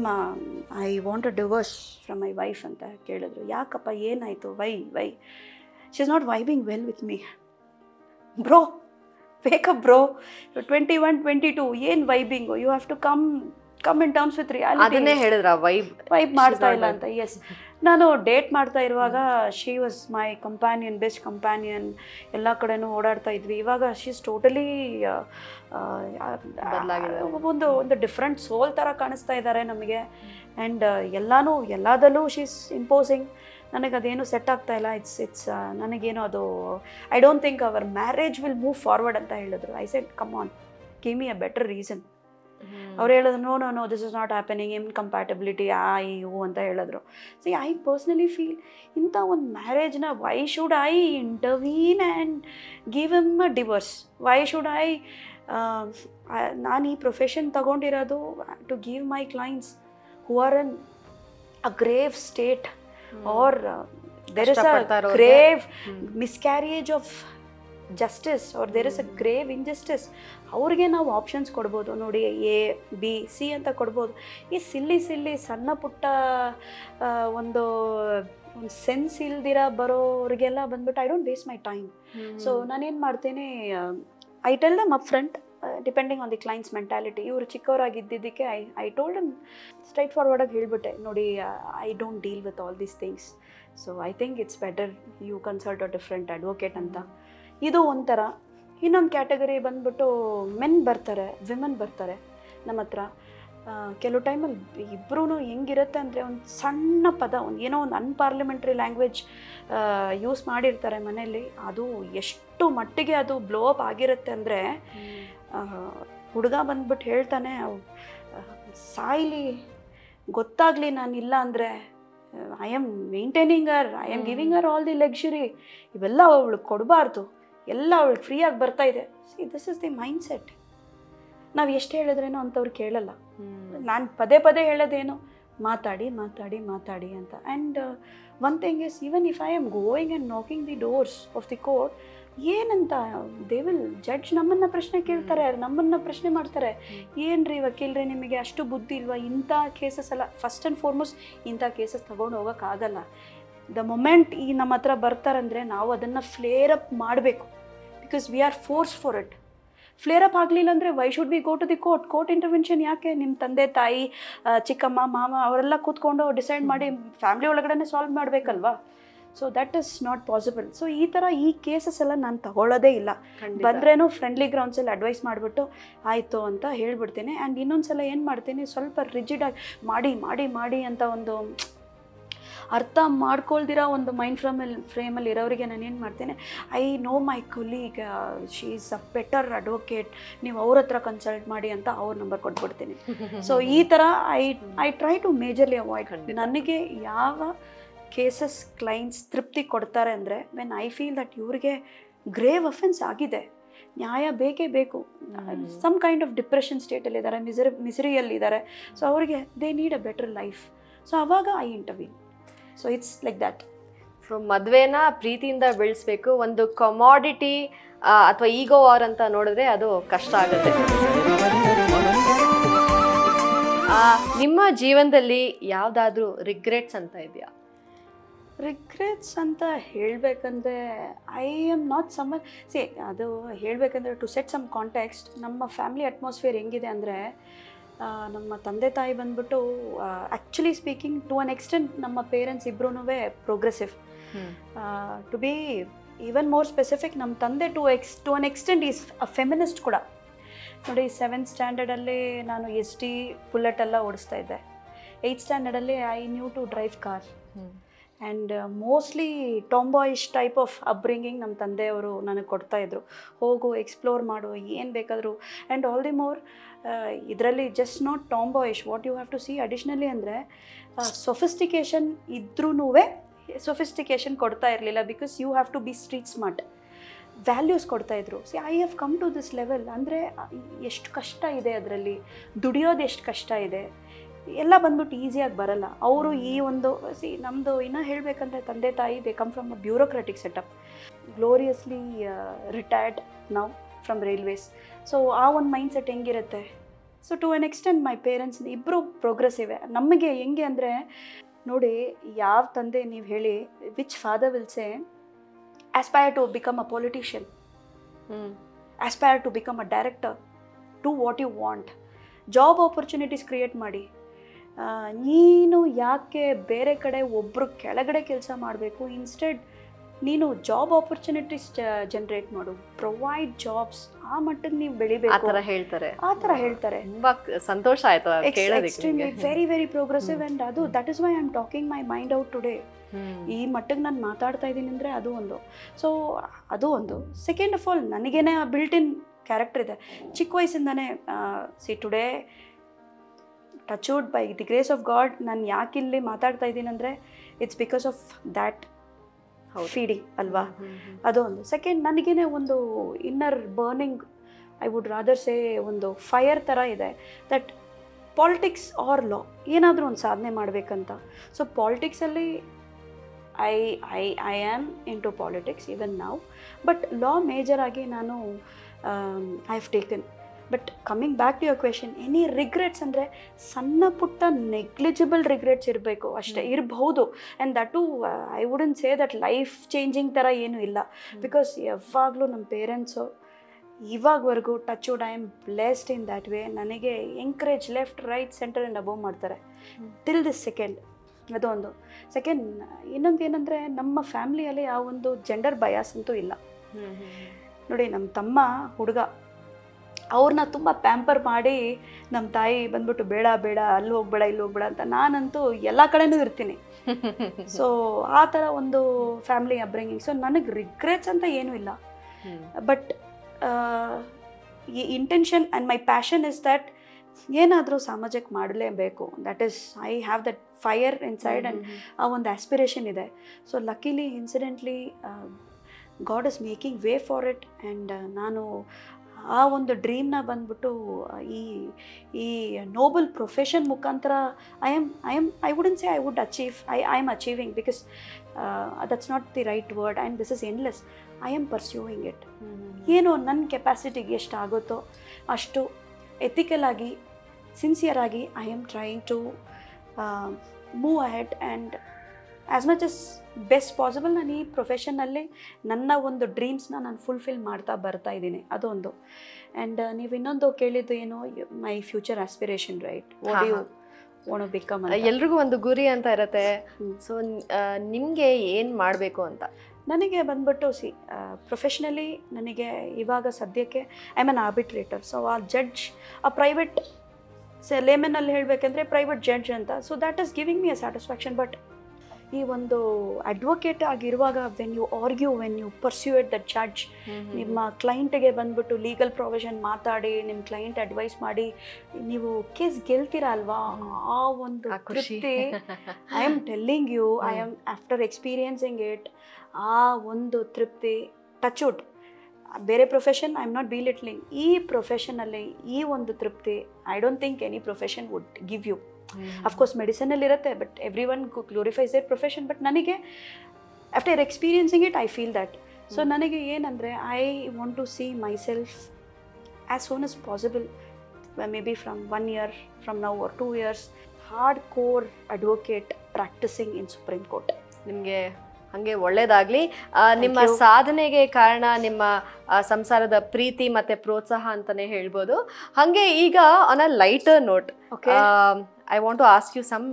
I want a divorce from my wife ಅಂತ ಕೇಳಿದ್ರು. ಯಾಕಪ್ಪ, ಏನಾಯಿತು, why she is not vibing well with me. Bro, wake up bro, 21, 22, ಏನು vibing, you have to come in terms with reality. ಅದನ್ನೇ ಹೇಳಿದ್ರ, ವೈಬ್ ಮಾಡ್ತಾ ಇಲ್ಲ ಅಂತ. ಎಸ್, ನಾನು ಡೇಟ್ ಮಾಡ್ತಾ ಇರುವಾಗ she was my companion, best companion, ಎಲ್ಲ ಕಡೆನೂ ಓಡಾಡ್ತಾ ಇದ್ವಿ. ಇವಾಗ ಶಿ ಇಸ್ ಟೋಟಲಿ ಒಂದು ಡಿಫ್ರೆಂಟ್ ಸೋಲ್ ಥರ ಕಾಣಿಸ್ತಾ ಇದ್ದಾರೆ ನಮಗೆ. ಆ್ಯಂಡ್ ಎಲ್ಲದಲ್ಲೂ ಶಿ ಇಸ್ ಇಂಪೋಸಿಂಗ್. ನನಗೆ ಅದೇನು ಸೆಟ್ ಆಗ್ತಾ ಇಲ್ಲ. ಇಟ್ಸ್ ನನಗೇನು ಅದು, I don't think our marriage will move forward ಅಂತ ಹೇಳಿದ್ರು. I said, come on, give me a better reason. ಅವ್ರು ಹೇಳಿದ್ರು, no this is not happening, incompatibility ಇವು ಅಂತ ಹೇಳಿದ್ರು. ಸೊ ಐ ಪರ್ಸ್ನಲಿ ಫೀಲ್, ಇಂಥ ಒಂದು ಮ್ಯಾರೇಜ್ನ why should I intervene and give him a divorce? Why should ನಾನು ಈ ಪ್ರೊಫೆಷನ್ ತಗೊಂಡಿರೋದು to give my clients who are in a grave state, or there is a grave miscarriage of justice or there is a grave injustice, ಅವ್ರಿಗೆ ನಾವು ಆಪ್ಷನ್ಸ್ ಕೊಡ್ಬೋದು. ನೋಡಿ ಎ ಬಿ ಸಿ ಅಂತ ಕೊಡ್ಬೋದು. ಈ ಸಿಲ್ಲಿ ಸಣ್ಣ ಪುಟ್ಟ ಒಂದು ಸೆನ್ಸ್ ಇಲ್ದಿರ ಬರೋರಿಗೆಲ್ಲ ಬಂದ್ಬಿಟ್ಟು I don't waste my time. So ನಾನೇನು ಮಾಡ್ತೇನೆ, I tell them up front depending on the clients mentality. ಇವರು ಚಿಕ್ಕವರಾಗಿದ್ದಿದ್ದಕ್ಕೆ ಐ ಟೋಲ್ಡ್ ದಮ್ ಸ್ಟ್ರೈಟ್ ಫಾರ್ವರ್ಡಾಗಿ ಹೇಳಿಬಿಟ್ಟೆ, ನೋಡಿ I don't deal with all these things, so I think it's better you consult a different advocate ಅಂತ. ಇದು ಒಂಥರ. ಇನ್ನೊಂದು ಕ್ಯಾಟಗರಿ ಬಂದ್ಬಿಟ್ಟು ಮೆನ್ ಬರ್ತಾರೆ, ವಿಮೆನ್ ಬರ್ತಾರೆ ನಮ್ಮ ಹತ್ರ. ಕೆಲವು ಟೈಮಲ್ಲಿ ಇಬ್ಬರೂ ಹೆಂಗಿರುತ್ತೆ ಅಂದರೆ, ಒಂದು ಸಣ್ಣ ಪದ, ಏನೋ ಒಂದು ಅನ್ಪಾರ್ಲಿಮೆಂಟ್ರಿ ಲ್ಯಾಂಗ್ವೇಜ್ ಯೂಸ್ ಮಾಡಿರ್ತಾರೆ ಮನೇಲಿ. ಅದು ಎಷ್ಟು ಮಟ್ಟಿಗೆ ಅದು ಬ್ಲೋ ಅಪ್ ಆಗಿರುತ್ತೆ ಅಂದರೆ, ಹುಡುಗ ಬಂದ್ಬಿಟ್ಟು ಹೇಳ್ತಾನೆ, ಸಾಯ್ಲಿ ಗೊತ್ತಾಗಲಿ ನಾನಿಲ್ಲ ಅಂದರೆ, I am maintaining Har, I am giving Har all the luxury, ಇವೆಲ್ಲ ಅವಳಿಗೆ ಕೊಡಬಾರ್ದು, ಎಲ್ಲ ಅವಳಿಗೆ ಫ್ರೀಯಾಗಿ ಬರ್ತಾ ಇದೆ. See this is the mind set. ನಾವು ಎಷ್ಟು ಹೇಳಿದ್ರೇನೋ ಅಂಥವ್ರು ಕೇಳಲ್ಲ. ನಾನು ಪದೇ ಪದೇ ಹೇಳೋದೇನು, ಮಾತಾಡಿ ಮಾತಾಡಿ ಮಾತಾಡಿ ಅಂತ. And one thing is, even if I am going and knocking the doors of the court, ಏನಂತ ದೇ ವಿಲ್ ಜಡ್ಜ್ ನಮ್ಮನ್ನು ಪ್ರಶ್ನೆ ಕೇಳ್ತಾರೆ, ನಮ್ಮನ್ನು ಪ್ರಶ್ನೆ ಮಾಡ್ತಾರೆ. ಏನ್ರಿ ವಕೀಲ್ರಿ ನಿಮಗೆ ಅಷ್ಟು ಬುದ್ಧಿ ಇಲ್ವಾ, ಇಂಥ ಕೇಸಸ್ ಎಲ್ಲ ಫಸ್ಟ್ ಆ್ಯಂಡ್ ಫಾರ್ಮೋಸ್ಟ್ ಇಂಥ ಕೇಸಸ್ ತೊಗೊಂಡು ಹೋಗೋಕ್ಕಾಗಲ್ಲ. ದ ಮೊಮೆಂಟ್ ಈ ನಮ್ಮ ಹತ್ರ ಬರ್ತಾರಂದರೆ ನಾವು ಅದನ್ನು ಫ್ಲೇರ್ ಅಪ್ ಮಾಡಬೇಕು, because we are force for it. Flare up ಆಗಲಿಲ್ಲ ಅಂದರೆ why should we go to the court? Court intervention ಯಾಕೆ? ನಿಮ್ಮ ತಂದೆ ತಾಯಿ, ಚಿಕ್ಕಮ್ಮ, ಮಾಮ ಅವರೆಲ್ಲ ಕೂತ್ಕೊಂಡು ಡಿಸೈಡ್ ಮಾಡಿ ಫ್ಯಾಮಿಲಿ ಒಳಗಡೆ ಸಾಲ್ವ್ ಮಾಡಬೇಕಲ್ವಾ? So that is not possible. So ಈ ಕೇಸಸ್ ಎಲ್ಲ ನಾನು ತಗೊಳ್ಳೋದೇ ಇಲ್ಲ. ಬಂದ್ರೇನು ಫ್ರೆಂಡ್ಲಿ ಗ್ರೌಂಡ್ಸಲ್ಲಿ ಅಡ್ವೈಸ್ ಮಾಡಿಬಿಟ್ಟು ಆಯಿತು ಅಂತ ಹೇಳ್ಬಿಡ್ತೀನಿ. ಆ್ಯಂಡ್ ಇನ್ನೊಂದು ಸಲ ಏನು ಮಾಡ್ತೀನಿ, ಸ್ವಲ್ಪ ರಿಜಿಡಾಗಿ ಮಾಡಿ ಮಾಡಿ ಮಾಡಿ ಅಂತ ಒಂದು ಅರ್ಥ ಮಾಡ್ಕೊಳ್ದಿರೋ ಒಂದು ಮೈಂಡ್ ಫ್ರೇಮಲ್ಲಿ ಇರೋರಿಗೆ ನಾನು ಏನು ಮಾಡ್ತೇನೆ, I know my colleague, she is a better advocate, ನೀವು ಅವ್ರ ಹತ್ರ ಕನ್ಸಲ್ಟ್ ಮಾಡಿ ಅಂತ ಅವ್ರ ನಂಬರ್ ಕೊಟ್ಬಿಡ್ತೀನಿ. ಸೊ ಈ ಥರ I try to majorly avoid. ನನಗೆ ಯಾವ ಕೇಸಸ್ ಕ್ಲೈಂಟ್ಸ್ ತೃಪ್ತಿ ಕೊಡ್ತಾರೆ ಅಂದರೆ, ವೆನ್ ಐ ಫೀಲ್ ದಟ್ ಇವ್ರಿಗೆ ಗ್ರೇವ್ ಅಫೆನ್ಸ್ ಆಗಿದೆ, ನ್ಯಾಯ ಬೇಕೇ ಬೇಕು, ಸಮ್ ಕೈಂಡ್ ಆಫ್ ಡಿಪ್ರೆಷನ್ ಸ್ಟೇಟಲ್ಲಿದ್ದಾರೆ, ಮಿಸರಿಯಲ್ಲಿದ್ದಾರೆ, ಸೊ ಅವರಿಗೆ they need a better life. So ಅವಾಗ I intervene. So it's like that. So ಮದುವೆನ ಪ್ರೀತಿಯಿಂದ ಬೆಳೆಸಬೇಕು, ಒಂದು ಕಮಾಡಿಟಿ ಅಥವಾ ಈಗೋ ವಾರ್ ಅಂತ ನೋಡಿದ್ರೆ ಅದು ಕಷ್ಟ ಆಗುತ್ತೆ. ನಿಮ್ಮ ಜೀವನದಲ್ಲಿ ಯಾವುದಾದ್ರೂ ರಿಗ್ರೆಟ್ಸ್ ಅಂತ ಇದೆಯಾ? ರಿಗ್ರೆಟ್ಸ್ ಅಂತ ಹೇಳಬೇಕಂದ್ರೆ, I am not summer. See ಅದು ಹೇಳಬೇಕಂದ್ರೆ, ಟು ಸೆಟ್ ಸಮ್ ಕಾಂಟೆಕ್ಸ್ಟ್, ನಮ್ಮ ಫ್ಯಾಮಿಲಿ ಅಟ್ಮಾಸ್ಫಿಯರ್ ಹೆಂಗಿದೆ ಅಂದರೆ, ನಮ್ಮ ತಂದೆ ತಾಯಿ ಬಂದ್ಬಿಟ್ಟು actually speaking to an extent ನಮ್ಮ ಪೇರೆಂಟ್ಸ್ ಇಬ್ಬರೂ progressive. To be even more specific, ನಮ್ಮ ತಂದೆ to an extent is a feminist ಕೂಡ. ನೋಡಿ, 7th ಸ್ಟ್ಯಾಂಡರ್ಡಲ್ಲಿ ನಾನು SD ಬುಲೆಟ್ ಎಲ್ಲ ಓಡಿಸ್ತಾ ಇದ್ದೆ. 8th ಸ್ಟ್ಯಾಂಡರ್ಡಲ್ಲಿ I knew to drive car. And mostly tomboyish type of upbringing ನಮ್ಮ ತಂದೆಯವರು ನನಗೆ ಕೊಡ್ತಾಯಿದ್ರು. ಹೋಗು, ಎಕ್ಸ್ಪ್ಲೋರ್ ಮಾಡು, ಏನು ಬೇಕಾದರೂ. ಆ್ಯಂಡ್ ಆಲ್ ದಿ ಮೋರ್ ಇದರಲ್ಲಿ just not tomboyish, what you have to see additionally ಅಂದರೆ, ಸೊಫಿಸ್ಟಿಕೇಷನ್ ಇದ್ರೂ ಸೊಫಿಸ್ಟಿಕೇಷನ್ ಕೊಡ್ತಾ ಇರಲಿಲ್ಲ, because you have to be street smart. Values ಕೊಡ್ತಾಯಿದ್ರು. See I have come to this level. ಅಂದರೆ ಎಷ್ಟು ಕಷ್ಟ ಇದೆ ಅದರಲ್ಲಿ, ದುಡಿಯೋದು ಎಷ್ಟು ಕಷ್ಟ ಇದೆ, ಎಲ್ಲ ಬಂದ್ಬಿಟ್ಟು ಈಸಿಯಾಗಿ ಬರಲ್ಲ. ಅವರು ಈ ಒಂದು ನಮ್ಮದು ಇನ್ನೂ ಹೇಳಬೇಕಂದ್ರೆ, ತಂದೆ ತಾಯಿ they come from a bureaucratic setup, gloriously retired now from railways. So ಆ ಒಂದು ಮೈಂಡ್ ಸೆಟ್ ಹೆಂಗಿರುತ್ತೆ. So to an extent my parents ಇಬ್ಬರು ಪ್ರೋಗ್ರೆಸಿವೆ. ನಮಗೆ ಹೆಂಗೆ ಅಂದರೆ, ನೋಡಿ, ಯಾವ ತಂದೆ ನೀವು ಹೇಳಿ, which father will say aspire to become a politician, aspire to become a director, do what you want, job opportunities create ಮಾಡಿ. ನೀನು ಯಾಕೆ ಬೇರೆ ಕಡೆ ಒಬ್ಬರು ಕೆಳಗಡೆ ಕೆಲಸ ಮಾಡಬೇಕು? ಇನ್ಸ್ಟೆಡ್ ನೀನು ಜಾಬ್ ಆಪರ್ಚುನಿಟೀಸ್ ಜನರೇಟ್ ಮಾಡು, ಪ್ರೊವೈಡ್ ಜಾಬ್ಸ್. ಆ ಮಟ್ಟಿಗೆ ನೀವು ಬೆಳಿಬೇಕು, ಆ ಥರ ಹೇಳ್ತಾರೆ. ತುಂಬಾ ಸಂತೋಷ ಆಯ್ತು extremely very very progressive. And ಅದು that is why I am talking my mind out today. ಈ ಮಟ್ಟಿಗೆ ನಾನು ಮಾತಾಡ್ತಾ ಇದ್ದೀನಿ ಅಂದರೆ ಅದು ಒಂದು. ಸೊ ಅದು ಒಂದು. ಸೆಕೆಂಡ್ ಆಫ್ ಆಲ್, ನನಗೇನೆ ಆ ಬಿಲ್ಟ್ ಇನ್ ಕ್ಯಾರೆಕ್ಟರ್ ಇದೆ ಚಿಕ್ಕ ವಯಸ್ಸಿಂದನೇ. See today touch wood, by the grace of God, ನಾನು ಯಾಕಿಲ್ಲಿ ಮಾತಾಡ್ತಾ ಇದ್ದೀನಿ ಅಂದರೆ, it's because of that feeding ಅಲ್ವಾ. ಅದೊಂದು. ಸೆಕೆಂಡ್, ನನಗೇನೆ ಒಂದು inner burning, I would rather say ಒಂದು ಫೈರ್ ಥರ ಇದೆ, ದಟ್ ಪಾಲಿಟಿಕ್ಸ್ ಆರ್ ಲಾ ಏನಾದರೂ ಒಂದು ಸಾಧನೆ ಮಾಡಬೇಕಂತ. ಸೊ ಪಾಲಿಟಿಕ್ಸಲ್ಲಿ I am into politics even ನಾವು, ಬಟ್ ಲಾ ಮೇಜರ್ ಆಗಿ ನಾನು I have taken. But coming back to your question, any regrets ಅಂದರೆ ಸಣ್ಣ ಪುಟ್ಟ ನೆಗ್ಲಿಜಿಬಲ್ ರಿಗ್ರೆಟ್ಸ್ ಇರಬೇಕು ಅಷ್ಟೇ, ಇರಬಹುದು. And that too I wouldn't say that life changing ಥರ ಏನೂ ಇಲ್ಲ. ಬಿಕಾಸ್ ಯಾವಾಗಲೂ ನಮ್ಮ ಪೇರೆಂಟ್ಸು ಇವಾಗವರೆಗೂ touch wood I am blessed in that way. ನನಗೆ encourage left right centre and above ಮಾಡ್ತಾರೆ ಟಿಲ್ ದಿಸ್ ಸೆಕೆಂಡ್. ಅದು ಒಂದು ಸೆಕೆಂಡ್. ಇನ್ನೊಂದು ಏನಂದರೆ, ನಮ್ಮ ಫ್ಯಾಮ್ಲಿಯಲ್ಲಿ ಆ ಒಂದು ಜೆಂಡರ್ ಬಯಾಸ್ ಅಂತೂ ಇಲ್ಲ. ನೋಡಿ, ನಮ್ಮ ತಮ್ಮ ಹುಡುಗ, ಅವ್ರನ್ನ ತುಂಬ ಪ್ಯಾಂಪರ್ ಮಾಡಿ ನಮ್ಮ ತಾಯಿ ಬಂದ್ಬಿಟ್ಟು ಬೇಡ ಬೇಡ ಅಲ್ಲಿ ಹೋಗ್ಬೇಡ ಇಲ್ಲಿ ಹೋಗ್ಬೇಡ ಅಂತ. ನಾನಂತೂ ಎಲ್ಲ ಕಡೆನೂ ಇರ್ತೀನಿ. ಸೊ ಆ ಥರ ಒಂದು ಫ್ಯಾಮಿಲಿ ಅಪ್ಬ್ರಿಂಗಿಂಗ್. ಸೊ ನನಗೆ ರಿಗ್ರೆಟ್ಸ್ ಅಂತ ಏನೂ ಇಲ್ಲ. ಬಟ್ ಈ intention and my passion is that ಏನಾದರೂ ಸಮಾಜಕ್ಕೆ ಮಾಡಲೇಬೇಕು. That is I have that fire inside and ಆ ಒಂದು ಆಸ್ಪಿರೇಷನ್ ಇದೆ. So ಲಕ್ಕಿಲಿ incidentally god is making way for it. And ನಾನು ಆ ಒಂದು ಡ್ರೀಮ್ನ ಬಂದ್ಬಿಟ್ಟು ಈ ನೋಬಲ್ ಪ್ರೊಫೆಷನ್ ಮುಖಾಂತರ I wouldn't say I would achieve, I am achieving, because that's not the right word and this is endless. I am pursuing it. ಏನೋ ನನ್ನ ಕೆಪಾಸಿಟಿಗೆ ಎಷ್ಟು ಆಗುತ್ತೋ ಅಷ್ಟು ಎಥಿಕಲ್ ಆಗಿ, ಸಿನ್ಸಿಯರ್ ಆಗಿ I am trying to move ahead and as much as best possible ನಾನು ಈ ಪ್ರೊಫೆಷನಲ್ಲಿ ನನ್ನ ಒಂದು ಡ್ರೀಮ್ಸ್ನ ನಾನು ಫುಲ್ಫಿಲ್ ಮಾಡ್ತಾ ಬರ್ತಾ ಇದ್ದೀನಿ. ಅದೊಂದು. ಆ್ಯಂಡ್ ನೀವು ಇನ್ನೊಂದು ಕೇಳಿದ್ದು ಏನು, my future aspiration, right? What you want to become? ಎಲ್ರಿಗೂ ಒಂದು ಗುರಿ ಅಂತ ಇರುತ್ತೆ. ಸೊ ನಿಮಗೆ ಏನು ಮಾಡಬೇಕು ಅಂತ? ನನಗೆ ಬಂದ್ಬಿಟ್ಟು ಪ್ರೊಫೆಷ್ನಲಿ ನನಗೆ ಇವಾಗ ಸದ್ಯಕ್ಕೆ I am an arbitrator. So ಆ ಜಡ್ಜ್, ಆ ಪ್ರೈವೇಟ್ ಲೇಮನಲ್ಲಿ ಹೇಳಬೇಕಂದ್ರೆ ಪ್ರೈವೇಟ್ ಜಡ್ಜ್ ಅಂತ. So that is giving me a satisfaction. But ಈ ಒಂದು ಅಡ್ವೊಕೇಟ್ ಆಗಿರುವಾಗ when you argue, when you pursue it that judge, ನಿಮ್ಮ ಕ್ಲೈಂಟ್ಗೆ ಬಂದ್ಬಿಟ್ಟು ಲೀಗಲ್ ಪ್ರೊವಿಷನ್ ಮಾತಾಡಿ, ನಿಮ್ಮ ಕ್ಲೈಂಟ್ ಅಡ್ವೈಸ್ ಮಾಡಿ ನೀವು ಕೇಸ್ ಗೆಲ್ತೀರಾ ಅಲ್ವಾ, ಆ ಒಂದು ತೃಪ್ತಿ, I am telling you, I am after experiencing it, ಆ ಒಂದು ತೃಪ್ತಿ ಟಚ್ ವುಡ್. ಬೇರೆ profession I am not belittling, ಈ ಪ್ರೊಫೆಷನಲ್ಲಿ ಈ ಒಂದು ತೃಪ್ತಿ I don't think any profession would give you. Of course ಮೆಡಿಸನಲ್ಲಿ ಇರುತ್ತೆ, but every one glorifies their profession. But ನನಗೆ after experiencing it I feel that. So ನನಗೆ ಏನಂದರೆ, I want to see myself as soon as possible, maybe from 1 year from now or 2 years, hard core advocate practising in supreme court. ನಿಮಗೆ ಹಾಗೆ ಒಳ್ಳೇದಾಗಲಿ. ನಿಮ್ಮ ಸಾಧನೆಗೆ ಕಾರಣ ನಿಮ್ಮ ಸಂಸಾರದ ಪ್ರೀತಿ ಮತ್ತು ಪ್ರೋತ್ಸಾಹ ಅಂತಲೇ ಹೇಳ್ಬೋದು. ಹಾಗೆ ಈಗ on a lighter note, I want to ask you some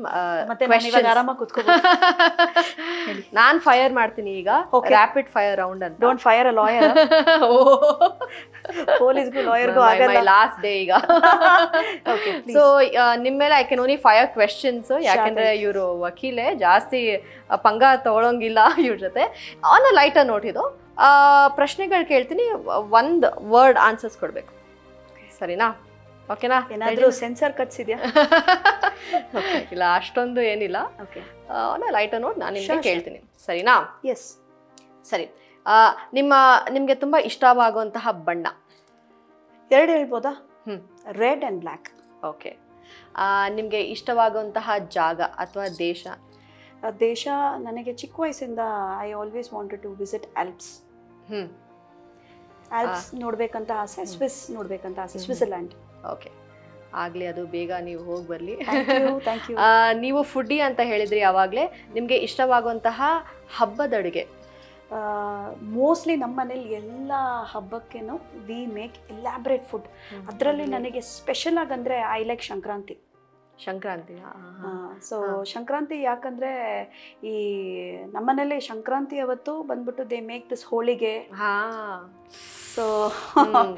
ನಾನು ಫೈರ್ ಮಾಡ್ತೀನಿ ಈಗ, ರ್ಯಾಪಿಡ್ ಫೈರ್ ರೌಂಡ್ ಅಂತ. Don't fire a lawyer. ಪೊಲೀಸ್ಗೂ ಲಾಯರ್ಗೂ ಆಗಲ್ಲ. ಲಾಸ್ಟ್ ಡೇ ಈಗ. ಸೊ ನಿಮ್ಮ ಮೇಲೆ I can only fire questions, ಯಾಕಂದ್ರೆ ಇವರು ವಕೀಲೆ, ಜಾಸ್ತಿ ಪಂಗ ತಗೊಳಂಗಿಲ್ಲ ಇವ್ರ ಜೊತೆ. ಆನ್ ಅ ಲೈಟರ್ ನೋಟ್ ಇದು ಪ್ರಶ್ನೆಗಳು ಕೇಳ್ತೀನಿ, 1 word ಆನ್ಸರ್ಸ್ ಕೊಡ್ಬೇಕು, ಸರಿನಾ? ಓಕೆನಾ? ಏನಾದರೂ ಸೆನ್ಸರ್ ಕಟ್ಸಿದ್ಯಾ? ಇಲ್ಲ, ಅಷ್ಟೊಂದು ಏನಿಲ್ಲ. ಆನ್ ಅ ಲೈಟರ್ ನೋಟ್ ನಾನು ನಿಮಗೆ ಕೇಳ್ತೀನಿ, ಸರಿನಾ? ಎಸ್. ಸರಿ. ನಿಮಗೆ ತುಂಬ ಇಷ್ಟವಾಗುವಂತಹ ಬಣ್ಣ? 2 ಹೇಳ್ಬೋದಾ? Red and black. ಓಕೆ. ನಿಮಗೆ ಇಷ್ಟವಾಗುವಂತಹ ಜಾಗ ಅಥವಾ ದೇಶ? ದೇಶ ನನಗೆ ಚಿಕ್ಕ ವಯಸ್ಸಿಂದ I always wanted to visit Alps. Alps ನೋಡ್ಬೇಕಂತ ಆಸೆ, ಸ್ವಿಸ್ ನೋಡ್ಬೇಕಂತ ಆಸೆ, ಸ್ವಿಟ್ಜರ್ಲ್ಯಾಂಡ್. ಓಕೆ, ಆಗಲಿ, ಅದು ಬೇಗ ನೀವು ಹೋಗಿ ಬರಲಿ. Thank you. ನೀವು ಫುಡ್ಡಿ ಅಂತ ಹೇಳಿದ್ರಿ ಆವಾಗಲೇ. ನಿಮಗೆ ಇಷ್ಟವಾಗುವಂತಹ ಹಬ್ಬದ ಅಡುಗೆ? ಮೋಸ್ಟ್ಲಿ ನಮ್ಮ ಮನೇಲಿ ಎಲ್ಲ ಹಬ್ಬಕ್ಕೇನು ವಿ ಮೇಕ್ ಎಲಾಬ್ರೇಟ್ ಫುಡ್. ಅದರಲ್ಲಿ ನನಗೆ ಸ್ಪೆಷಲ್ ಆಗಂದರೆ I like Sankranti. Sankranti. So Sankranti ಯಾಕಂದರೆ ಈ ನಮ್ಮನೇಲಿ ಸಂಕ್ರಾಂತಿ ಅವತ್ತು ಬಂದ್ಬಿಟ್ಟು they make this holige. So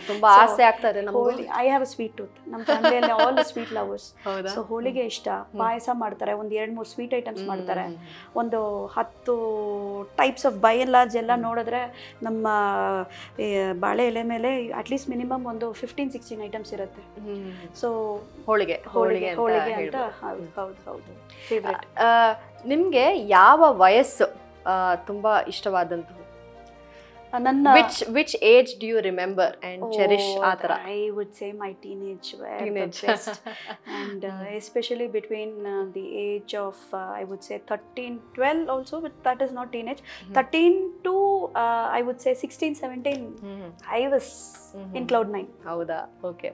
ತುಂಬಾ ಆಸೆ ಆಗ್ತದೆ ನಮಗೆ. I have a sweet tooth. ನಮ್ಮ ಫ್ಯಾಮಿಲಿಯಲ್ಲಿ all sweet lovers. So holige ಇಷ್ಟ, ಪಾಯಸ ಮಾಡ್ತಾರೆ, ಒಂದು 2-3 ಸ್ವೀಟ್ ಐಟಮ್ಸ್ ಮಾಡ್ತಾರೆ, ಒಂದು 10 types of by and large ಎಲ್ಲ ನೋಡಿದ್ರೆ ನಮ್ಮ ಬಾಳೆ ಎಲೆ ಮೇಲೆ ಅಟ್ಲೀಸ್ಟ್ ಮಿನಿಮಮ್ ಒಂದು 15-16 ಐಟಮ್ಸ್ ಇರುತ್ತೆ. ಸೊ ಹೋಳಿಗೆ ಅಂತ. ಹೌದು, ಫೇವ್ರೆಟ್. ನಿಮಗೆ ಯಾವ ವಯಸ್ಸು ತುಂಬ ಇಷ್ಟವಾದಂಥದ್ದು? ನನ್ನ which age do you remember and cherish ಆ ಥರ? I would say my teenage and especially between the age of I would say 13 12 also, but that is not teenage. 13 to I would say 16 17 I was in cloud 9. ಹೌದಾ? ಓಕೆ.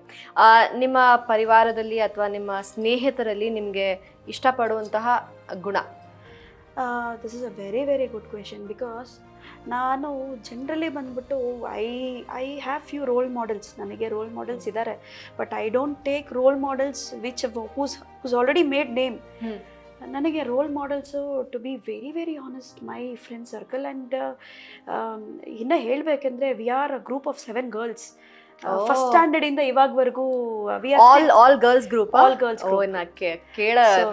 ನಿಮ್ಮ ಪರಿವಾರದಲ್ಲಿ ಅಥವಾ ನಿಮ್ಮ ಸ್ನೇಹಿತರಲ್ಲಿ ನಿಮಗೆ ಇಷ್ಟಪಡುವಂತಹ ಗುಣ? This is a very very good question because ನಾನು ಜನರಲಿ ಬಂದ್ಬಿಟ್ಟು I have few role models. ನನಗೆ ರೋಲ್ ಮಾಡೆಲ್ಸ್ ಇದ್ದಾರೆ, but I don't take role models which whose already made name. ನನಗೆ role models to be very very honest my friend circle. And ಇನ್ನು ಹೇಳಬೇಕೆಂದ್ರೆ we are a group of 7 girls. First standard ಇಂದ ಇವಾಗವರೆಗೂ all girls group. All girls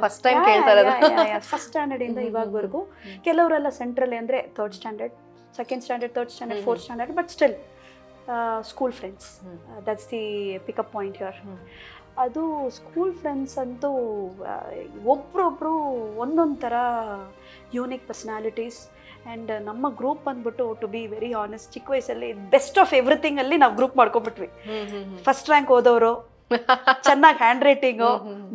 first time ಕೇಳ್ತಾ ಇರೋದು. ಫಸ್ಟ್ ಸ್ಟ್ಯಾಂಡರ್ಡ್ ಇಂದ ಇವಾಗವರೆಗೂ. ಕೆಲವರೆಲ್ಲ ಸೆಂಟ್ರಲ್ಲಿ ಅಂದರೆ 3rd standard, 2nd standard, 3rd standard, 4th standard, but still school friends. That's the pickup point here. ಅದು ಸ್ಕೂಲ್ ಫ್ರೆಂಡ್ಸ್ ಅಂತೂ ಒಬ್ರೊಬ್ರು ಒಂದೊಂದು ಥರ ಯೂನಿಕ್ ಪರ್ಸನಾಲಿಟೀಸ್. ಆ್ಯಂಡ್ ನಮ್ಮ ಗ್ರೂಪ್ ಬಂದ್ಬಿಟ್ಟು ಟು ಬಿ ವೆರಿ ಆನೆಸ್ಟ್ ಚಿಕ್ಕ ವಯಸ್ಸಲ್ಲಿ ಬೆಸ್ಟ್ ಆಫ್ ಎವ್ರಿಥಿಂಗ್ ಅಲ್ಲಿ ನಾವು ಗ್ರೂಪ್ ಮಾಡ್ಕೊಂಡ್ಬಿಟ್ವಿ. ಫಸ್ಟ್ ರ್ಯಾಂಕ್ ಓದೋರು, ಚೆನ್ನಾಗಿ hand writing,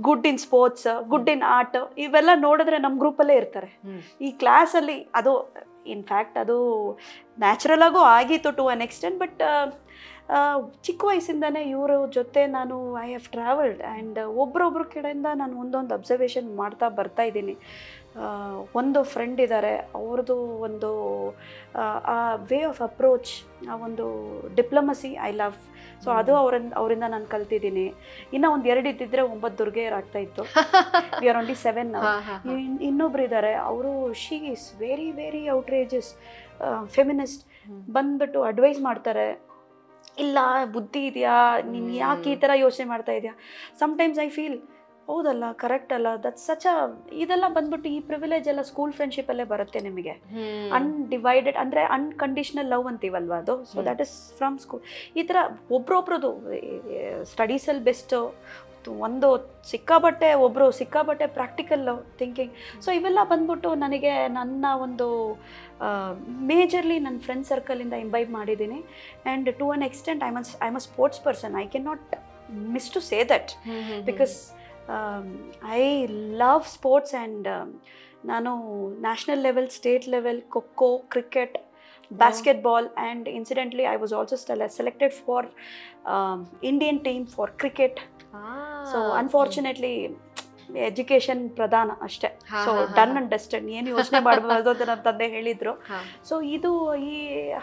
good in sports, good in art, ಇವೆಲ್ಲ ನೋಡಿದ್ರೆ ನಮ್ಮ ಗ್ರೂಪಲ್ಲೇ ಇರ್ತಾರೆ. ಈ ಕ್ಲಾಸಲ್ಲಿ ಅದು ಇನ್ಫ್ಯಾಕ್ಟ್ ಅದು ನ್ಯಾಚುರಲ್ ಆಗು ಆಗಿತ್ತು ಟು ಅನ್ ಎಕ್ಸ್ಟೆಂಟ್. ಬಟ್ ಚಿಕ್ಕ ವಯಸ್ಸಿಂದನೇ ಇವರ ಜೊತೆ ನಾನು ಐ ಹ್ಯಾವ್ ಟ್ರಾವೆಲ್ಡ್. ಆ್ಯಂಡ್ ಒಬ್ರೊಬ್ರ ಕಡೆಯಿಂದ ನಾನು ಒಂದೊಂದು ಅಬ್ಸರ್ವೇಷನ್ ಮಾಡ್ತಾ ಬರ್ತಾ ಇದ್ದೀನಿ. ಒಂದು ಫ್ರೆಂಡ್ ಇದ್ದಾರೆ, ಅವ್ರದ್ದು ಒಂದು ಆ ವೇ ಆಫ್ ಅಪ್ರೋಚ್, ಆ ಒಂದು ಡಿಪ್ಲೊಮಸಿ ಐ ಲವ್. ಸೊ ಅದು ಅವರಿಂದ ನಾನು ಕಲ್ತಿದ್ದೀನಿ. ಇನ್ನು ಒಂದು 2 ಇದ್ದಿದ್ರೆ 9 ದುರ್ಗೆಯರಾಗ್ತಾ ಇತ್ತು. ವಿ ಆರ್ ಓನ್ಲಿ 7 ನಾವು. ಇನ್ನೊಬ್ರು ಇದ್ದಾರೆ, ಅವರು she is very very outrageous feminist. ಬಂದ್ಬಿಟ್ಟು ಅಡ್ವೈಸ್ ಮಾಡ್ತಾರೆ, ಇಲ್ಲ ಬುದ್ಧಿ ಇದೆಯಾ, ನೀನು ಯಾಕೆ ಈ ಥರ ಯೋಚನೆ ಮಾಡ್ತಾ ಇದೆಯಾ. ಸಮ್ಟೈಮ್ಸ್ ಐ ಫೀಲ್ ಹೌದಲ್ಲ, ಕರೆಕ್ಟ್ ಅಲ್ಲ, ದಟ್ಸ್ ಸಚ್ ಅ ಇದೆಲ್ಲ ಬಂದ್ಬಿಟ್ಟು ಈ ಪ್ರಿವಿಲೇಜ್ ಎಲ್ಲ ಸ್ಕೂಲ್ ಫ್ರೆಂಡ್ಶಿಪ್ಪಲ್ಲೇ ಬರುತ್ತೆ ನಿಮಗೆ. ಅನ್ಡಿವೈಡೆಡ್ ಅಂದರೆ ಅನ್ಕಂಡೀಷ್ನಲ್ ಲವ್ ಅಂತೀವಲ್ವ ಅದು. So that is from school. ಈ ಥರ ಒಬ್ರೊಬ್ರದ್ದು ಸ್ಟಡೀಸಲ್ಲಿ ಬೆಸ್ಟು, ಒಂದು ಸಿಕ್ಕಾಬಟ್ಟೆ ಪ್ರಾಕ್ಟಿಕಲ್ ಥಿಂಕಿಂಗ್. ಸೊ ಇವೆಲ್ಲ ಬಂದ್ಬಿಟ್ಟು ನನಗೆ ನನ್ನ ಒಂದು ಮೇಜರ್ಲಿ ನನ್ನ ಫ್ರೆಂಡ್ ಸರ್ಕಲಿಂದ ಇಂಬೈಬ್ ಮಾಡಿದ್ದೀನಿ. And to an extent I am a sports person. I can not miss to say that because I love sports. And ನಾನು national level, state level, kho kho, cricket, basketball, and incidentally I was also selected for Indian team for cricket. So unfortunately education ಪ್ರಧಾನ ಅಷ್ಟೇ. ಸೊ ಡನ್ ಅಂಡ್ ಡಸ್ಟೆಡ್, ಏನು ಯೋಚನೆ ಮಾಡಬಾರ್ದು ಅಂತ ನಮ್ಮ ತಂದೆ ಹೇಳಿದರು. ಸೊ ಇದು ಈ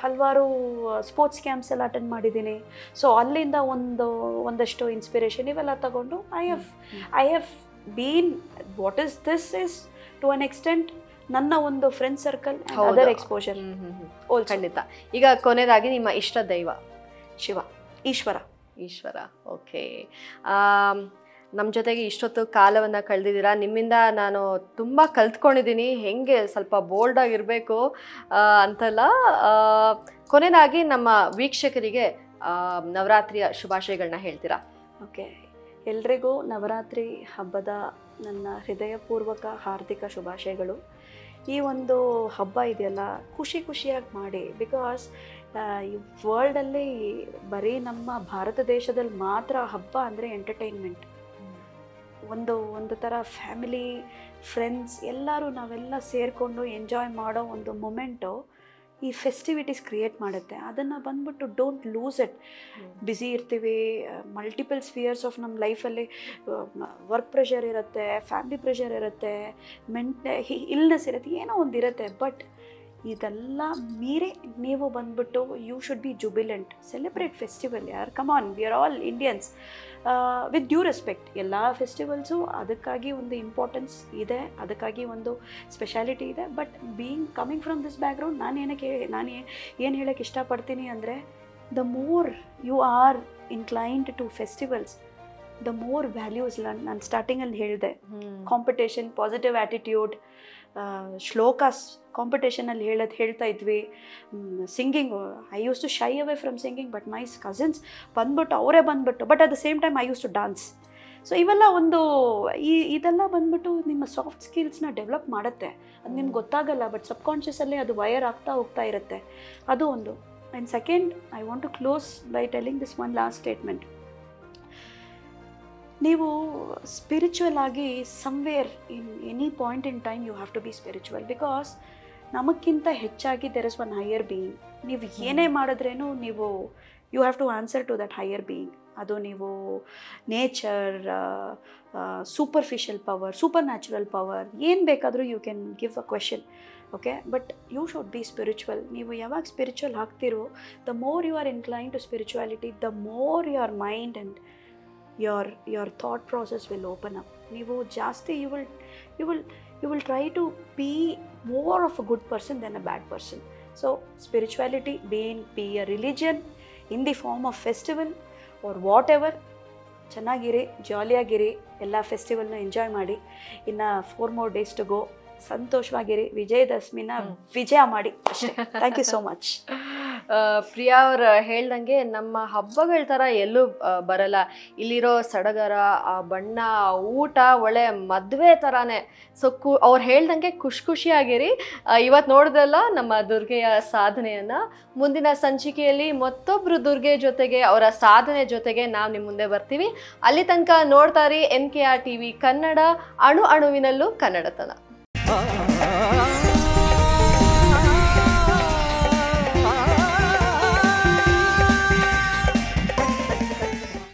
ಹಲವಾರು ಸ್ಪೋರ್ಟ್ಸ್ ಕ್ಯಾಂಪ್ಸ್ ಎಲ್ಲ ಅಟೆಂಡ್ ಮಾಡಿದ್ದೀನಿ. ಸೊ ಅಲ್ಲಿಂದ ಒಂದಷ್ಟು ಇನ್ಸ್ಪಿರೇಷನ್ ಇವೆಲ್ಲ ತಗೊಂಡು I have been what is this is to an extent ನನ್ನ ಒಂದು ಫ್ರೆಂಡ್ ಸರ್ಕಲ್, ಅದರ್ ಎಕ್ಸ್ಪೋಜರ್. ಖಂಡಿತ. ಈಗ ಕೊನೆಯದಾಗಿ ನಿಮ್ಮ ಇಷ್ಟ ದೈವ? ಈಶ್ವರ. ಓಕೆ. ನಮ್ಮ ಜೊತೆಗೆ ಇಷ್ಟೊತ್ತು ಕಾಲವನ್ನು ಕಳೆದಿದ್ದೀರಾ. ನಿಮ್ಮಿಂದ ನಾನು ತುಂಬ ಕಲ್ತ್ಕೊಂಡಿದ್ದೀನಿ, ಹೆಂಗೆ ಸ್ವಲ್ಪ ಬೋಲ್ಡಾಗಿರಬೇಕು ಅಂತಲ್ಲ. ಕೊನೆಯದಾಗಿ ನಮ್ಮ ವೀಕ್ಷಕರಿಗೆ ನವರಾತ್ರಿಯ ಶುಭಾಶಯಗಳನ್ನ ಹೇಳ್ತೀರಾ? ಓಕೆ, ಎಲ್ರಿಗೂ ನವರಾತ್ರಿ ಹಬ್ಬದ ನನ್ನ ಹೃದಯಪೂರ್ವಕ ಹಾರ್ದಿಕ ಶುಭಾಶಯಗಳು. ಈ ಒಂದು ಹಬ್ಬ ಇದೆಯಲ್ಲ, ಖುಷಿಯಾಗಿ ಮಾಡಿ. ಬಿಕಾಸ್ ಈ ವರ್ಲ್ಡಲ್ಲಿ ಬರೀ ನಮ್ಮ ಭಾರತ ದೇಶದಲ್ಲಿ ಮಾತ್ರ ಹಬ್ಬ ಅಂದರೆ ಎಂಟರ್ಟೈನ್ಮೆಂಟ್. ಒಂದು ಥರ ಫ್ಯಾಮಿಲಿ, ಫ್ರೆಂಡ್ಸ್ ಎಲ್ಲರೂ ನಾವೆಲ್ಲ ಸೇರಿಕೊಂಡು ಎಂಜಾಯ್ ಮಾಡೋ ಒಂದು ಮೊಮೆಂಟು ಈ ಫೆಸ್ಟಿವಿಟೀಸ್ ಕ್ರಿಯೇಟ್ ಮಾಡುತ್ತೆ. ಅದನ್ನು ಬಂದ್ಬಿಟ್ಟು ಡೋಂಟ್ ಲೂಸ್ ಇಟ್. ಬ್ಯುಸಿ ಇರ್ತೀವಿ, ಮಲ್ಟಿಪಲ್ ಸ್ಫಿಯರ್ಸ್ ಆಫ್ ನಮ್ಮ ಲೈಫಲ್ಲಿ ವರ್ಕ್ ಪ್ರೆಷರ್ ಇರುತ್ತೆ, ಫ್ಯಾಮಿಲಿ ಪ್ರೆಷರ್ ಇರುತ್ತೆ, ಇಲ್ನೆಸ್ ಇರುತ್ತೆ, ಏನೋ ಒಂದು ಇರುತ್ತೆ. ಬಟ್ ಇದೆಲ್ಲ ಮೀರಿ ನೀವು ಬಂದ್ಬಿಟ್ಟು you should be jubilant, celebrate festival. ಯಾರು come on, we are all Indians with due respect. ಎಲ್ಲ ಫೆಸ್ಟಿವಲ್ಸು ಅದಕ್ಕಾಗಿ ಒಂದು ಇಂಪಾರ್ಟೆನ್ಸ್ ಇದೆ, ಅದಕ್ಕಾಗಿ ಒಂದು ಸ್ಪೆಷಾಲಿಟಿ ಇದೆ. But coming from this background ನಾನು ಏನು ಹೇಳೋಕ್ಕೆ ಇಷ್ಟಪಡ್ತೀನಿ ಅಂದರೆ, the more you R inclined to festivals, the more values. ನಾನು ಸ್ಟಾರ್ಟಿಂಗಲ್ಲಿ ಹೇಳಿದೆ, ಕಾಂಪಿಟೇಷನ್, ಪಾಸಿಟಿವ್ ಆ್ಯಟಿಟ್ಯೂಡ್, ಶ್ಲೋಕಾಸ್ ಕಾಂಪಿಟೇಷನಲ್ಲಿ ಹೇಳ್ತಾ ಇದ್ವಿ. Singing, I use to shy away from singing, but my cousins ಅವರೇ ಬಂದ್ಬಿಟ್ಟು but at the same time I use to dance. So ಇವೆಲ್ಲ ಇದೆಲ್ಲ ಬಂದ್ಬಿಟ್ಟು ನಿಮ್ಮ ಸಾಫ್ಟ್ ಸ್ಕಿಲ್ಸ್ನ ಡೆವಲಪ್ ಮಾಡುತ್ತೆ. ಅದು ನಿಮ್ಗೆ ಗೊತ್ತಾಗಲ್ಲ, ಬಟ್ ಸಬ್ಕಾನ್ಷಿಯಸಲ್ಲಿ ಅದು ವೈರ್ ಆಗ್ತಾ ಹೋಗ್ತಾ ಇರುತ್ತೆ. ಅದು ಒಂದು. And second, I want to close by telling this one last statement. ನೀವು ಸ್ಪಿರಿಚುವಲ್ ಆಗಿ somewhere in any point in time you have to be spiritual, because ನಮಗಿಂತ ಹೆಚ್ಚಾಗಿ there is one higher being. ನೀವು ಏನೇ ಮಾಡಿದ್ರೇನು ನೀವು you have to answer to that higher being. ಅದು ನೀವು nature, superficial power, super natural power, ಏನು ಬೇಕಾದರೂ you can give a question. Okay, but you should be spiritual. ನೀವು ಯಾವಾಗ ಸ್ಪಿರಿಚುವಲ್ ಆಗ್ತಿರೋ, the more you are incline to spirituality, the more your mind and your thought process will open up. ನೀವು ಜಾಸ್ತಿ you will try to be more of a good person than a bad person. So spirituality, be a religion in the form of festival or whatever, ಚೆನ್ನಾಗಿರಿ, ಜಾಲಿಯಾಗಿರಿ, ಎಲ್ಲ ಫೆಸ್ಟಿವಲ್ನ ಎಂಜಾಯ್ ಮಾಡಿ. ಇನ್ನು 4 more days to go. ಸಂತೋಷವಾಗಿರಿ, ವಿಜಯದಶಮಿನ ವಿಜಯ ಮಾಡಿ ಅಷ್ಟೇ. Thank you so much. Priya ಅವ್ರು ಹೇಳ್ದಂಗೆ ನಮ್ಮ ಹಬ್ಬಗಳ ಥರ ಎಲ್ಲೂ ಬರಲ್ಲ. ಇಲ್ಲಿರೋ ಸಡಗರ, ಆ ಬಣ್ಣ, ಊಟ ಒಳ್ಳೆ ಮದುವೆ ಥರನೇ. ಸೊ ಅವ್ರು ಹೇಳ್ದಂಗೆ ಖುಷಿಯಾಗಿರಿ. ಇವತ್ತು ನೋಡಿದ್ರಲ್ಲ ನಮ್ಮ ದುರ್ಗೆಯ ಸಾಧನೆಯನ್ನು. ಮುಂದಿನ ಸಂಚಿಕೆಯಲ್ಲಿ ಮತ್ತೊಬ್ಬರು ದುರ್ಗೆ ಜೊತೆಗೆ, ಅವರ ಸಾಧನೆ ಜೊತೆಗೆ ನಾವು ನಿಮ್ಮ ಮುಂದೆ ಬರ್ತೀವಿ. ಅಲ್ಲಿ ತನಕ ನೋಡ್ತಾ ಇರಿ NKR TV ಕನ್ನಡ, ಅಣು ಅಣುವಿನಲ್ಲೂ ಕನ್ನಡತನ.